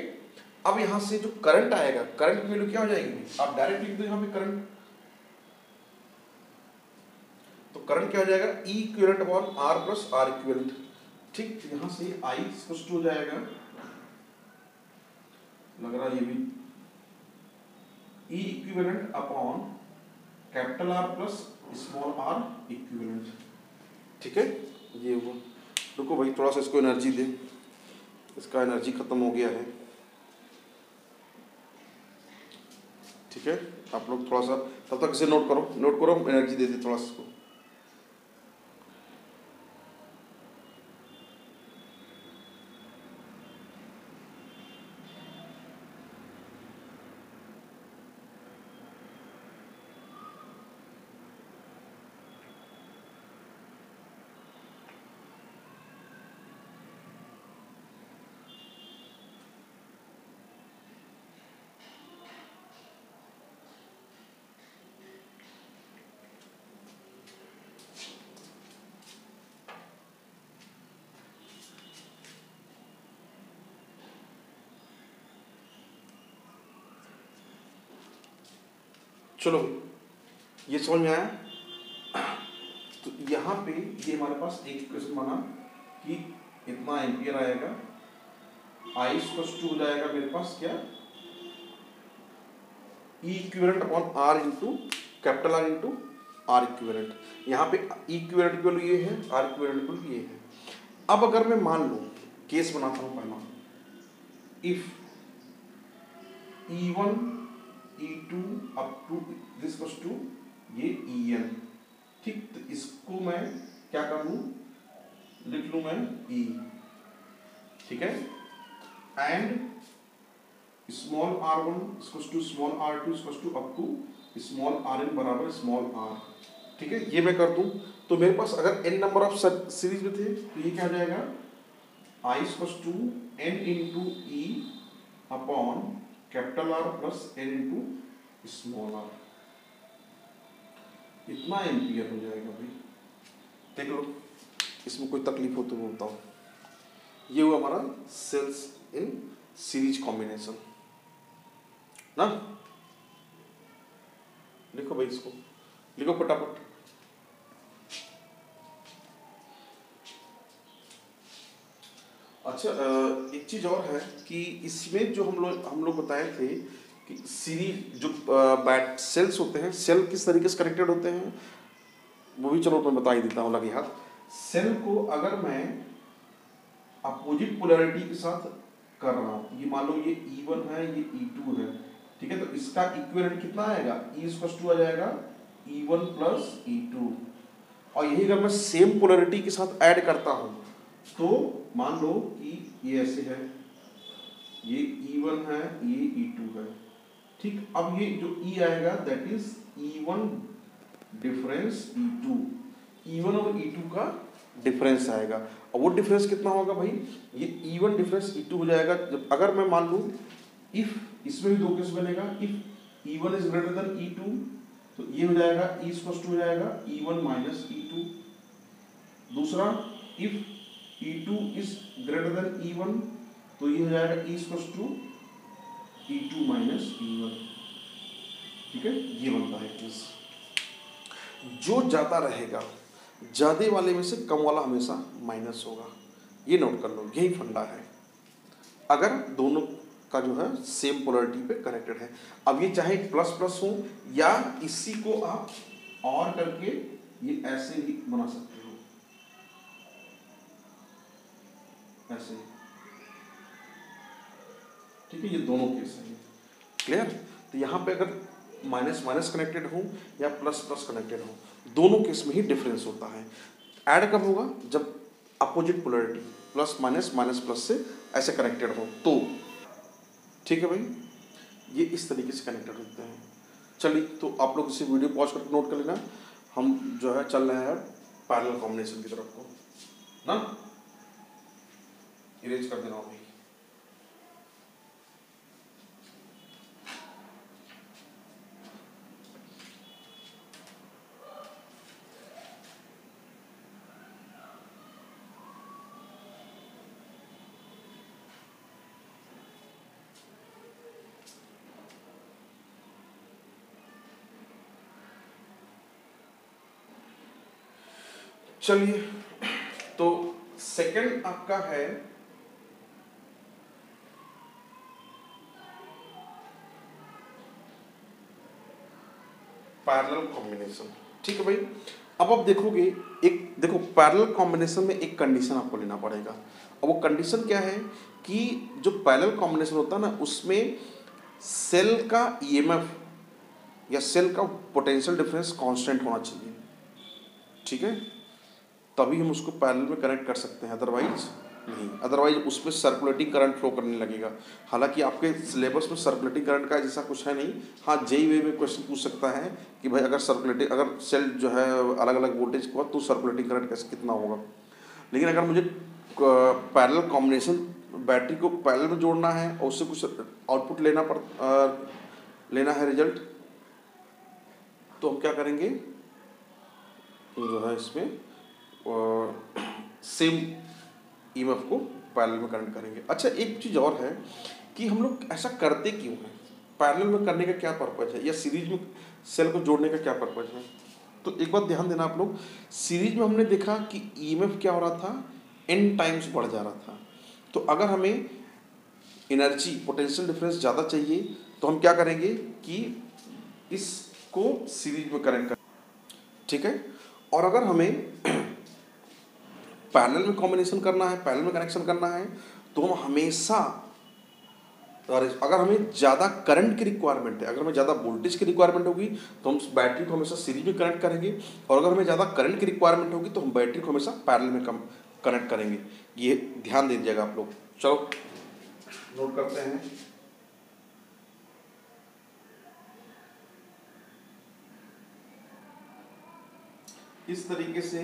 अब यहां से जो करंट आएगा, करंट की वैल्यू क्या हो जाएगी, आप डायरेक्ट लिख दो यहां पे करंट। तो करंट क्या हो जाएगा, E equivalent upon R plus R equivalent, ठीक। यहां से I इक्वल हो जाएगा, लग रहा ये भी E equivalent upon capital R plus small r equivalent, ठीक है। ये वो रुको भाई, थोड़ा सा इसको एनर्जी दे, इसका एनर्जी खत्म हो गया है, ठीक है। आप लोग थोड़ा सा तब तक इसे नोट करो, एनर्जी दे दे थोड़ा सा इसको। चलो ये समझ में आया। तो यहाँ पे ये हमारे पास एक इक्वेशन बना कि इतना एम्पियर आएगा, I इक्वल हो जाएगा मेरे पास क्या, E equivalent upon R into capital R into R equivalent. यहाँ पे E इक्विवेलेंट इक्वल ये है, R इक्विवेलेंट इक्वल ये है। अब अगर मैं मान लूँ, केस बनाता हूँ पहला, if E1 E2 up to this equal to ये EN, ठीक। तो इसको मैं क्या कर लूँ, लिख लूँ मैं E, ठीक है। And small r1 equal to small r2 equal to up to small rn बराबर स्मॉल r, ठीक है। ये मैं कर दूं तो मेरे पास अगर n नंबर ऑफ सीरीज में थे तो ये क्या हो जाएगा, I equal to n into E upon capital R plus n into small r, इतना एम्पियर हो जाएगा भाई। देख लो, इसमें कोई तकलीफ हो तो वो बताओ। ये हुआ हमारा सेल्स इन सीरीज कॉम्बिनेशन ना। लिखो भाई, इसको लिखो फटाफट। अच्छा, एक चीज और है कि इसमें जो हम लोग बताए थे कि सीरीज जो बैट सेल्स होते हैं, सेल किस तरीके से कनेक्टेड होते हैं वो भी चलो मैं बता ही देता हूँ लगे हाथ। सेल को अगर मैं अपोजिट पोलैरिटी के साथ कर रहा हूँ, ये मान लो ये E1 है, ये E2 है, ठीक है। तो इसका इक्विवेलेंट कितना आएगा, E इक्वल टू आ जाएगा E1 प्लस E2, और यही अगर मैं सेम पोलरिटी के साथ ऐड करता हूं तो मान लो कि ये ऐसे है, ये E1 है, ये E2 है, ठीक। अब ये जो E आएगा that is E1 difference E2, E1 और E2 का डिफरेंस आएगा। और वो डिफरेंस कितना होगा भाई, ये E1 डिफरेंस E2 हो जाएगा। जब अगर मैं मान लूँ इफ, इसमें भी दो केस बनेगा, if E1 is greater than E2 तो ये हो जाएगा E इक्वल्स टू हो जाएगा E1 माइनस E2। दूसरा if E2 is greater than E1 तो ये हो जाएगा E equals to E2 minus E1, ठीक है। ये बनता है केस। जो ज्यादा रहेगा, ज्यादा वाले में से कम वाला हमेशा माइनस होगा, ये नोट कर लो, यही फंडा है अगर दोनों का जो है सेम पोलरिटी पे कनेक्टेड है। अब ये चाहे प्लस प्लस हो या इसी को आप और करके ये ऐसे भी बना सकते हो, ऐसे, ठीक है। ये दोनों केस हैं, क्लियर। तो यहाँ पे अगर माइनस माइनस कनेक्टेड हो या प्लस प्लस कनेक्टेड हो, दोनों केस में ही डिफरेंस होता है। ऐड कब होगा, जब opposite polarity plus minus minus plus से ऐसे कनेक्टेड हो तो, ठीक है भाई। ये इस तरीके से कनेक्टेड होते हैं। चलिए, तो आप लोग इसे वीडियो पॉज करके नोट कर लेना। हम जो है चल रहे हैं पैरेलल कॉम्बिनेशन की तरफ को ना, इरेज कर देना भाई। चलिए, तो सेकंड आपका है पैरेलल कॉम्बिनेशन, ठीक है भाई। अब आप देखोगे, एक देखो पैरेलल कॉम्बिनेशन में एक कंडीशन आपको लेना पड़ेगा। और वो कंडीशन क्या है कि जो पैरेलल कॉम्बिनेशन होता है ना, उसमें सेल का ईएमएफ या सेल का पोटेंशियल डिफरेंस कांस्टेंट होना चाहिए, ठीक है। तभी हम उसको पैरेलल में कनेक्ट कर सकते हैं, अदरवाइज नहीं। अदरवाइज उसमें सर्कुलेटिंग करंट फ्लो करने लगेगा। हालांकि आपके सिलेबस में सर्कुलेटिंग करंट का जैसा कुछ है नहीं। हाँ, जेईई में क्वेश्चन पूछ सकता है कि भाई अगर सर्कुलेटिंग, अगर सेल जो है अलग अलग वोल्टेज को तो सर्कुलेटिंग करंट कैसे कितना होगा। लेकिन अगर मुझे पैरेलल कॉम्बिनेशन बैटरी को पैरेलल में जोड़ना है और उससे कुछ आउटपुट लेना है रिजल्ट, तो हम क्या करेंगे, जो है इसमें सेम ईएमएफ को पैरेलल में कनेक्ट करेंगे। अच्छा, एक चीज़ और है कि हम लोग ऐसा करते क्यों हैं, पैरेलल में करने का क्या पर्पज है या सीरीज में सेल को जोड़ने का क्या पर्पज है। तो एक बात ध्यान देना आप लोग, सीरीज में हमने देखा कि ईएमएफ क्या हो रहा था, n टाइम्स बढ़ जा रहा था। तो अगर हमें एनर्जी पोटेंशियल डिफरेंस ज़्यादा चाहिए तो हम क्या करेंगे कि इसको सीरीज में कनेक्ट कर, ठीक है। और अगर हमें पैरेलल में कॉम्बिनेशन करना है, पैरेलल में कनेक्शन करना है, तो हम हमेशा, अगर हमें ज़्यादा करंट की रिक्वायरमेंट है, अगर हमें ज़्यादा वोल्टेज की रिक्वायरमेंट होगी तो हम बैटरी को हमेशा सीरीज में कनेक्ट करेंगे। और अगर हमें ज़्यादा करंट की रिक्वायरमेंट होगी तो हम बैटरी को हमेशा पैरेलल में कनेक्ट करेंगे। ये ध्यान दे दीजिएगा आप लोग। चलो नोट करते हैं। इस तरीके से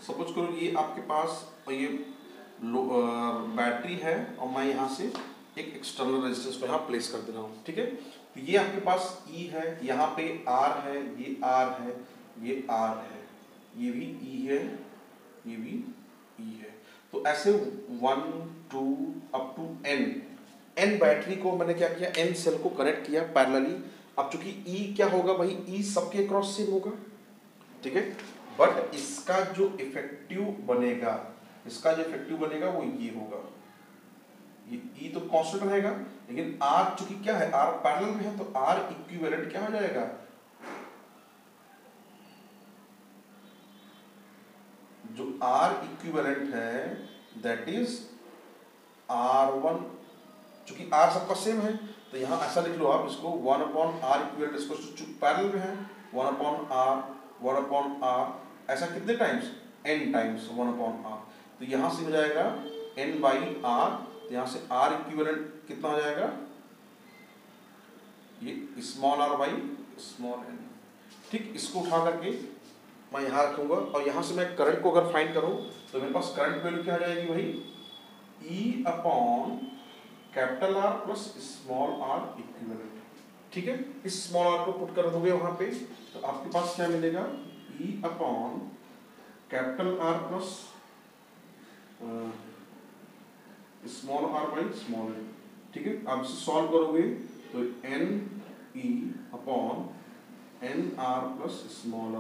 सपोज करो ये आपके पास ये बैटरी है और मैं यहाँ से एक एक्सटर्नल रेजिस्टेंस को यहाँ प्लेस कर दे रहा हूँ, ठीक है। तो ये आपके पास E है, यहाँ पे R है, ये R है, ये R है, ये भी E है, ये भी E है। तो ऐसे 1 2 अप टू n बैटरी को मैंने क्या किया, n सेल को कनेक्ट किया पैरेलली। अब चूंकि E क्या होगा भाई, E सबके क्रॉस सेम होगा, ठीक है। बट इसका जो इफेक्टिव बनेगा, वो ये होगा, ये E तो कांस्टेंट रहेगा, लेकिन R चूंकि क्या है, R पैरेलल में है तो R इक्विवेलेंट क्या हो जाएगा, जो R इक्विवेलेंट है दैट इज R1, चूंकि R सबका सेम है तो यहाँ ऐसा लिख लो आप इसको 1/r इक्वल इसको पैरेलल में है 1/r, ऐसा कितने टाइम्स, n टाइम्स 1/r, तो यहाँ से हो जाएगा n/r, तो यहाँ से r इक्विवेलेंट कितना हो जाएगा, ये small r by small n। ठीक, इसको उठा करके मैं यहाँ रखूंगा और यहाँ से मैं करंट को अगर फाइंड करूँ तो मेरे पास करंट वैल्यू क्या आ जाएगी भाई, E upon capital R plus small r equivalent. ठीक है, इस स्मॉल r को पुट कर दोगे वहाँ पे तो आपके पास क्या मिलेगा, E upon capital R plus small r by small n। ठीक है, आप इसे सॉल्व करोगे तो n E upon n r plus small r,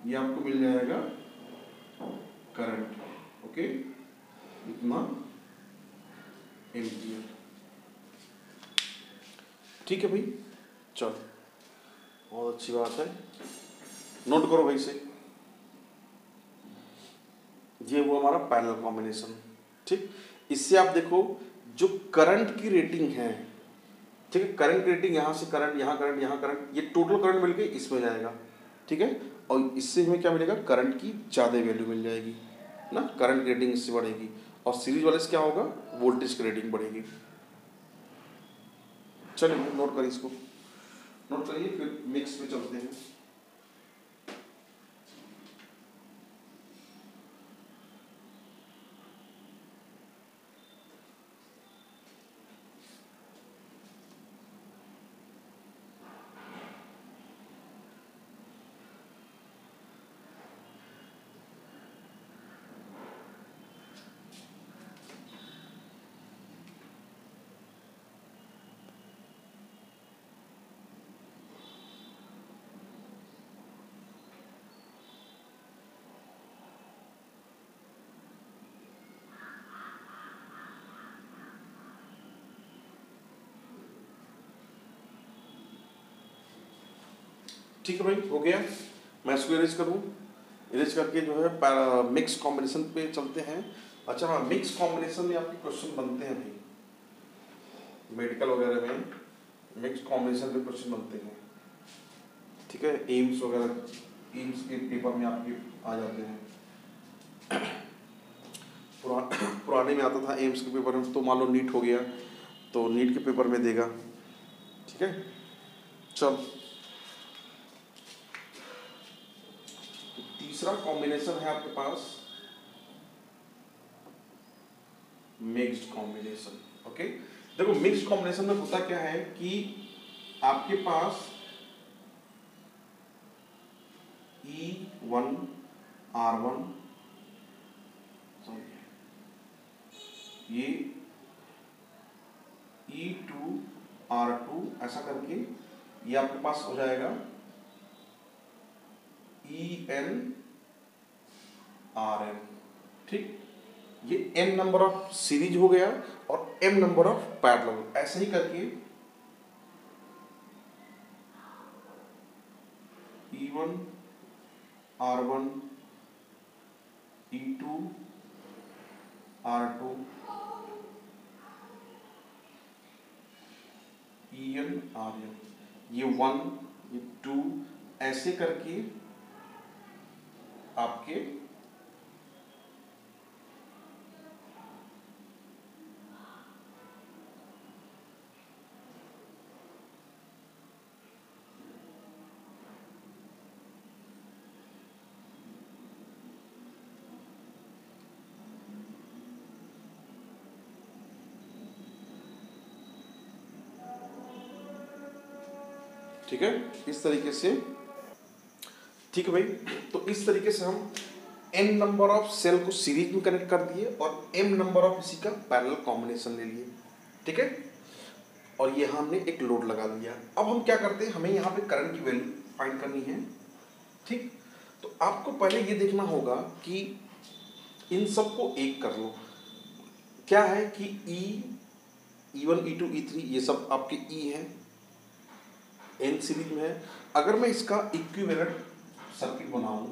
ये आपको मिल जाएगा करंट। ओके, इतना एम्पियर। ठीक है भाई, चलो बहुत अच्छी बात है, नोट करो भाई से, ये वो हमारा पैरेलल कॉम्बिनेशन। ठीक, इससे आप देखो जो करंट की रेटिंग है, ठीक है, करंट रेटिंग यहाँ से करंट, यहाँ करंट, यहाँ करंट, ये टोटल करंट मिलके इसमें जाएगा। ठीक है, और इससे हमें क्या मिलेगा, करंट की ज़्यादा वैल्यू मिल जाएगी ना, करंट रेटिंग इससे बढ़ेगी, और सीरीज वाले से क्या होगा, वोल्टेज की रेटिंग बढ़ेगी। चलिए नोट करिए, इसको नोट करिए, फिर मिक्स में चलते हैं। ठीक है भाई, हो गया, मैं इसको इरेज करूँ, इरेज करके जो है मिक्स कॉम्बिनेशन पे चलते हैं। अच्छा हाँ, मिक्स कॉम्बिनेशन में आपके क्वेश्चन बनते हैं भाई, मेडिकल वगैरह में मिक्स कॉम्बिनेशन पे क्वेश्चन बनते हैं। ठीक है, एम्स वगैरह, एम्स के पेपर में आपके आ जाते हैं। पुराने में आता था एम्स के पेपर में, तो मान लो नीट हो गया तो नीट के पेपर में देगा। ठीक है, चल तीसरा कॉम्बिनेशन है आपके पास मिक्स्ड कॉम्बिनेशन। ओके, देखो मिक्स्ड कॉम्बिनेशन में होता क्या है कि आपके पास E1 R1, ये E2 R2, ऐसा करके ये आपके पास हो जाएगा EN RM। ठीक, ये n नंबर ऑफ सीरीज हो गया और m नंबर ऑफ पैरेलल, ऐसे ही करके E1 R1 E2 R2 EN RM, ये 1 ये 2, ऐसे करके आपके ठीक है, इस तरीके से। ठीक है भाई, तो इस तरीके से हम n नंबर ऑफ सेल को सीरीज में कनेक्ट कर दिए और m नंबर ऑफ इसी का पैरेलल कॉम्बिनेशन ले लिए। ठीक है, और ये हमने एक लोड लगा दिया। अब हम क्या करते हैं, हमें यहाँ पे करंट की वैल्यू फाइंड करनी है। ठीक, तो आपको पहले ये देखना होगा कि इन सबको एक कर लो। क्या है कि E1 E2 E3 ये सब आपके E हैं, n सीरीज में है। अगर मैं इसका इक्विवेलेंट सर्किट बनाऊं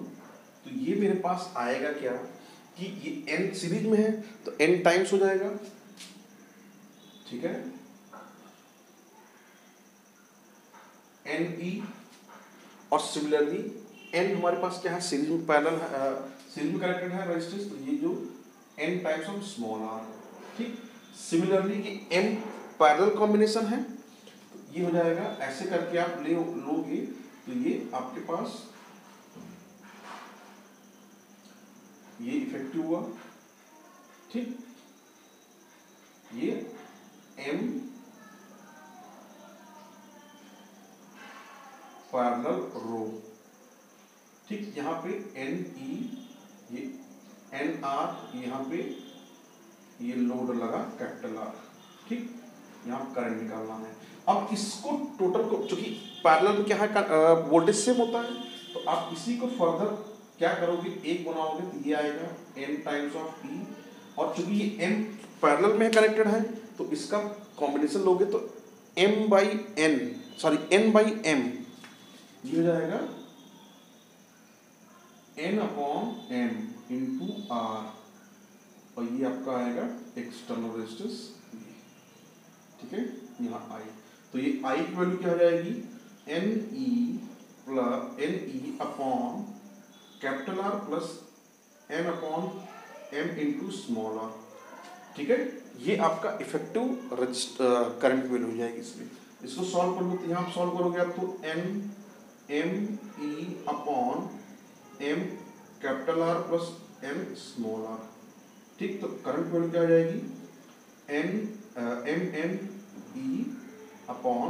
तो ये मेरे पास आएगा क्या कि ये n सीरीज में है तो n टाइम्स हो जाएगा ठीक है, NE। और सिमिलरली N हमारे पास क्या है, सीरीज में पैरेलल, सीरीज में कनेक्टेड है रेजिस्टेंस, तो ये जो N times of small r। ठीक, सिमिलरली ये M पैरेलल कॉम्बिनेशन है, तो ये हो जाएगा, ऐसे करके आप लोगे तो ये आपके पास ये इफेक्टिव हुआ। ठीक, ये M पैरेलल रो। ठीक, यहाँ पे NE, ये NR, यहाँ पे ये लोड लगा कैपिटल R। ठीक, यहाँ करंट निकालना है। अब इसको टोटल को, चूंकि पैरेलल में क्या है, वोल्टेज सेम होता है, तो आप इसी को फर्दर क्या करोगे, एक बनाओगे तो ये आएगा N टाइम्स ऑफ E, और चूंकि ये M पैरेलल में कनेक्टेड है तो इसका कॉम्बिनेशन लोगे तो M by N, sorry N by M, ये हो जाएगा N upon M into R, और ये आपका आएगा एक्सटर्नल रेजिस्टेंस। ठीक है, यहाँ I, तो ये I की वैल्यू क्या हो जाएगी, NE upon capital R plus N upon M into small r। ठीक है, ये आपका इफेक्टिव करंट वैल्यू हो जाएगी। इसमें इसको सॉल्व कर लो, तो यहाँ सॉल्व करोगे आप तो NME upon M capital R plus M small r। ठीक, तो करंट वैल्यू क्या हो जाएगी, MME upon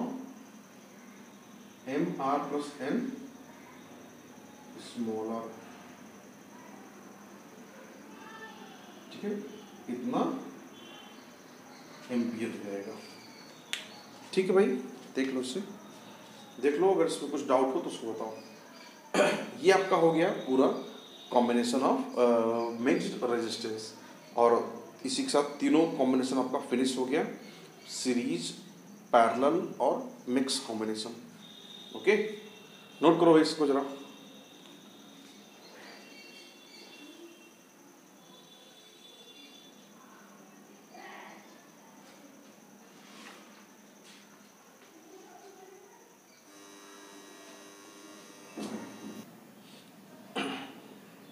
MR plus N small r। ठीक है, इतना एम्पियर हो जाएगा। ठीक है भाई, देख लो इससे, देख लो, अगर इसमें कुछ डाउट हो तो उसको बताओ। ये आपका हो गया पूरा कॉम्बिनेशन ऑफ मिक्स्ड रेजिस्टेंस, और इसी के साथ तीनों कॉम्बिनेशन आपका फिनिश हो गया, सीरीज, पैरेलल और मिक्स कॉम्बिनेशन। ओके, नोट करो इसको जरा।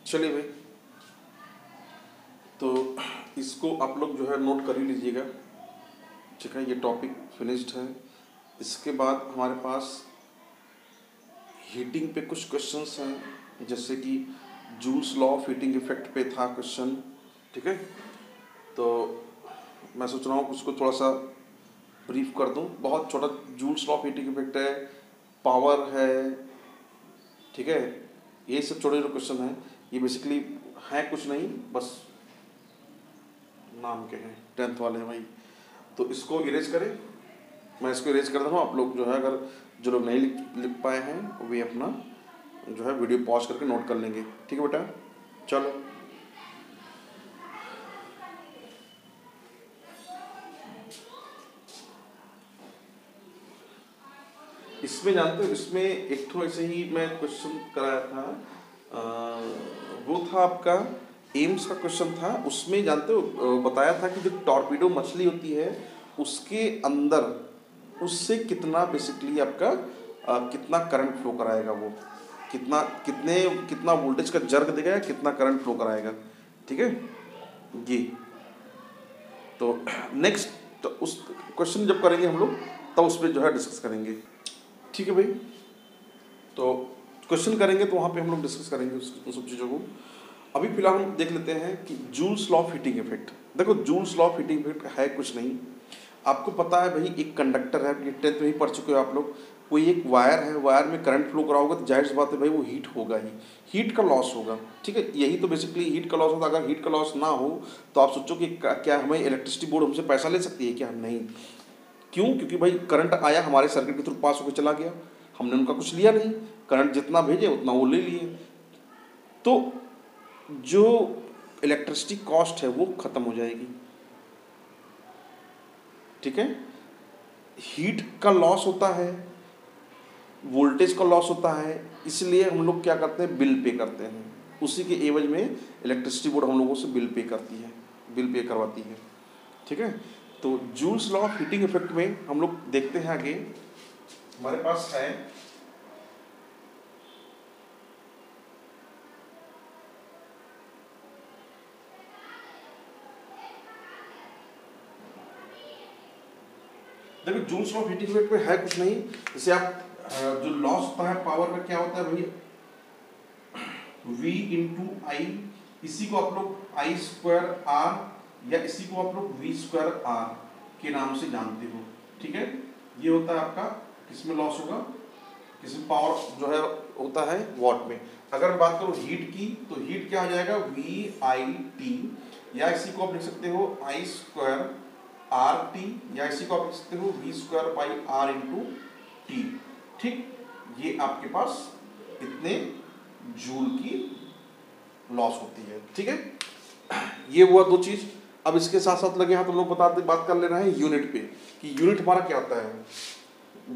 चलिए भाई, तो इसको आप लोग जो है नोट कर ही लीजिएगा। ठीक है, ये टॉपिक फिनिश्ड है। इसके बाद हमारे पास हीटिंग पे कुछ क्वेश्चंस हैं, जैसे कि Joule's law of heating effect पे था क्वेश्चन। ठीक है, तो मैं सोच रहा हूँ उसको थोड़ा सा ब्रीफ कर दूँ। बहुत छोटा joules law of heating effect है, पावर है, ठीक है, ये सब छोटे छोटे क्वेश्चन हैं। ये बेसिकली है कुछ नहीं, बस नाम के हैं, 10th वाले भाई। तो इसको इरेज करें, मैं इसको इरेज कर रहा हूँ। आप लोग जो है, अगर जो लोग नहीं लिख पाए हैं वे अपना जो है वीडियो पॉज करके नोट कर लेंगे। ठीक है बेटा, चलो। इसमें जानते हो, इसमें एक तो ऐसे ही मैं क्वेश्चन कराया था, वो था आपका एम्स का क्वेश्चन था। उसमें जानते हो बताया था कि जो टॉर्पीडो मछली होती है उसके अंदर, उससे कितना बेसिकली आपका कितना करंट फ्लो कराएगा, वो कितना वोल्टेज का जर्क देगा या कितना करंट फ्लो कराएगा। ठीक है, ये तो नेक्स्ट, तो उस क्वेश्चन जब करेंगे हम लोग तब उस पर जो है डिस्कस करेंगे। ठीक है भाई, तो क्वेश्चन करेंगे तो वहाँ पे हम लोग डिस्कस करेंगे उन सब चीज़ों को। अभी फिलहाल हम देख लेते हैं कि Joule's law of heating effect. देखो, Joule's law of heating effect है कुछ नहीं, आपको पता है भाई, एक कंडक्टर है, ये 10th में ही पढ़ चुके हो आप लोग। कोई एक वायर है, वायर में करंट फ्लो कराओगे तो जाहिर सी बात है भाई वो हीट होगा ही, हीट का लॉस होगा। ठीक है, यही तो बेसिकली हीट का लॉस होता है। अगर हीट का लॉस ना हो तो आप सोचो कि क्या हमें इलेक्ट्रिसिटी बोर्ड हमसे पैसा ले सकती है क्या? नहीं। क्यों? क्योंकि भाई करंट आया, हमारे सर्किट के थ्रू पास होकर चला गया, हमने उनका कुछ लिया नहीं, करंट जितना भेजे उतना वो ले लिए। तो जो इलेक्ट्रिसिटी कॉस्ट है वो खत्म हो जाएगी। ठीक है, हीट का लॉस होता है, वोल्टेज का लॉस होता है, इसलिए हम लोग क्या करते हैं, बिल पे करते हैं। उसी के एवज में इलेक्ट्रिसिटी बोर्ड हम लोगों से बिल पे करती है, बिल पे करवाती है। ठीक है, तो joules law of heating effect में हम लोग देखते हैं आगे, हमारे पास है देखो Joule's law of heating effect में है कुछ नहीं, जैसे आप जो लॉस होता है पावर का क्या होता है भाई, V इंटू आई, इसी को आप लोग आई स्क्वायर आर या इसी को आप लोग V स्क्वायर आर के नाम से जानते हो, ठीक है। ये होता है आपका किसमें लॉस होगा, किसमें पावर जो है होता है वॉट में। अगर बात करो हीट की तो हीट क्या हो जाएगा VIT, या इसी को आप लिख सकते हो आई स्क्वायर RT, या इसी को आप लिख सकते हो V square by R into T, ठीक। ये आपके पास इतने जूल की लॉस होती है, ठीक है। ये हुआ दो चीज। अब इसके साथ साथ लगे हाथ हम लोग बात कर ले रहे हैं यूनिट पे, कि यूनिट हमारा क्या होता है।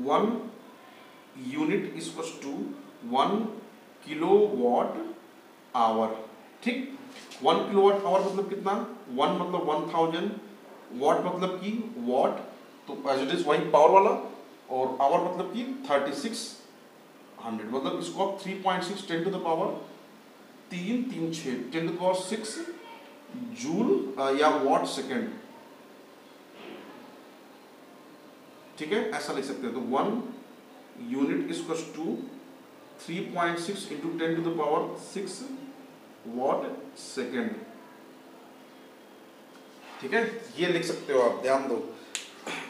1 unit equals to 1 kilowatt hour, ठीक। 1 किलोवाट आवर मतलब कितना, 1 मतलब 1000, वाट मतलब कि वाट, तो एज इट इज वही पावर वाला, और आवर मतलब कि 3600, मतलब इसको आप 3.6 10 to the power 336 10 to the power 6 joule या वाट सेकेंड, ठीक है, ऐसा लिख सकते हैं। तो 1 unit equals to 3.6 into 10 to the power 6 watt second, ठीक है। ये लिख सकते हो आप, ध्यान दो।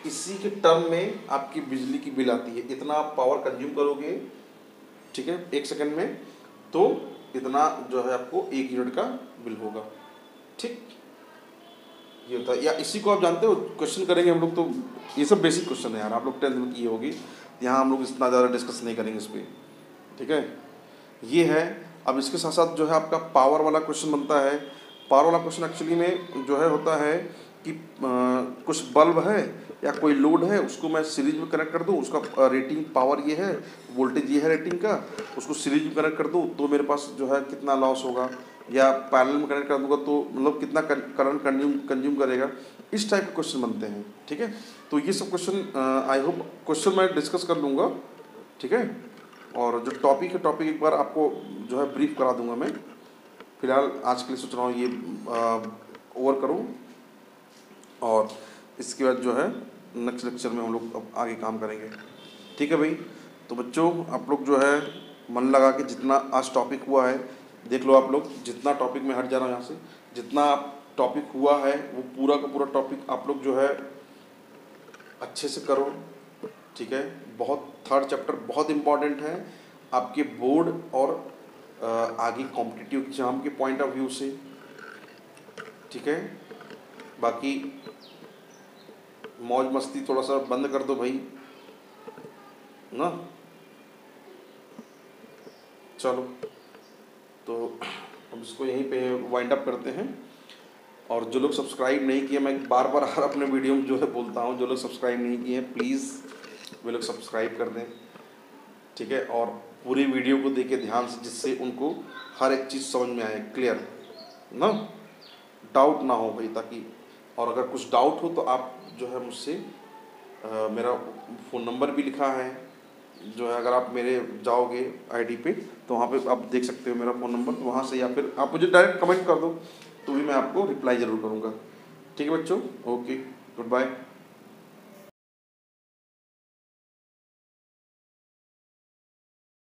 इसी के टर्म में आपकी बिजली की बिल आती है, इतना आप पावर कंज्यूम करोगे, ठीक है, 1 सेकंड में, तो इतना जो है आपको 1 यूनिट का बिल होगा, ठीक। ये होता है। या इसी को आप जानते हो, क्वेश्चन करेंगे हम लोग, तो ये सब बेसिक क्वेश्चन है यार, आप लोग 10th में किए होगी, यहाँ हम लोग इतना ज़्यादा डिस्कस नहीं करेंगे इस पर, ठीक है। ये है। अब इसके साथ साथ जो है आपका पावर वाला क्वेश्चन बनता है। पावर वाला क्वेश्चन एक्चुअली में जो है होता है कि कुछ बल्ब है या कोई लोड है, उसको मैं सीरीज में कनेक्ट कर दूं, उसका रेटिंग पावर ये है, वोल्टेज ये है रेटिंग का, उसको सीरीज में कनेक्ट कर दूं तो मेरे पास जो है कितना लॉस होगा, या पैरेलल में कनेक्ट कर दूंगा तो मतलब कितना करंट कंज्यूम करेगा। इस टाइप के क्वेश्चन बनते हैं, ठीक है। तो ये सब क्वेश्चन आई होप क्वेश्चन मैं डिस्कस कर लूँगा, ठीक है। और जो टॉपिक है, टॉपिक एक बार आपको जो है ब्रीफ करा दूंगा मैं। फिलहाल आज के लिए सोच रहा हूँ ये ओवर करूँ, और इसके बाद जो है नेक्स्ट लेक्चर में हम लोग अब आगे काम करेंगे, ठीक है भाई। तो बच्चों आप लोग जो है मन लगा के जितना आज टॉपिक हुआ है देख लो, आप लोग जितना टॉपिक में हट जा रहा हूँ यहाँ से, जितना टॉपिक हुआ है वो पूरा का पूरा टॉपिक आप लोग जो है अच्छे से करो, ठीक है। बहुत 3rd चैप्टर बहुत इम्पॉर्टेंट है आपके बोर्ड और आगे कॉम्पिटिटिव एग्जाम के पॉइंट ऑफ व्यू से, ठीक है। बाकी मौज मस्ती थोड़ा सा बंद कर दो भाई ना, चलो। तो अब इसको यहीं पे वाइंड अप करते हैं। और जो लोग सब्सक्राइब नहीं किए, मैं बार बार हर अपने वीडियो में जो है बोलता हूँ, जो लोग सब्सक्राइब नहीं किए हैं प्लीज़ वे लोग सब्सक्राइब कर दें, ठीक है। और पूरी वीडियो को देखें ध्यान से, जिससे उनको हर एक चीज़ समझ में आए, क्लियर ना, डाउट ना हो भाई, ताकि और अगर कुछ डाउट हो तो आप जो है मुझसे मेरा फ़ोन नंबर भी लिखा है जो है, अगर आप मेरे जाओगे आईडी पे तो वहाँ पे आप देख सकते हो मेरा फ़ोन नंबर, तो वहाँ से या फिर आप मुझे डायरेक्ट कमेंट कर दो तो भी मैं आपको रिप्लाई ज़रूर करूँगा, ठीक है बच्चों। Okay, good bye.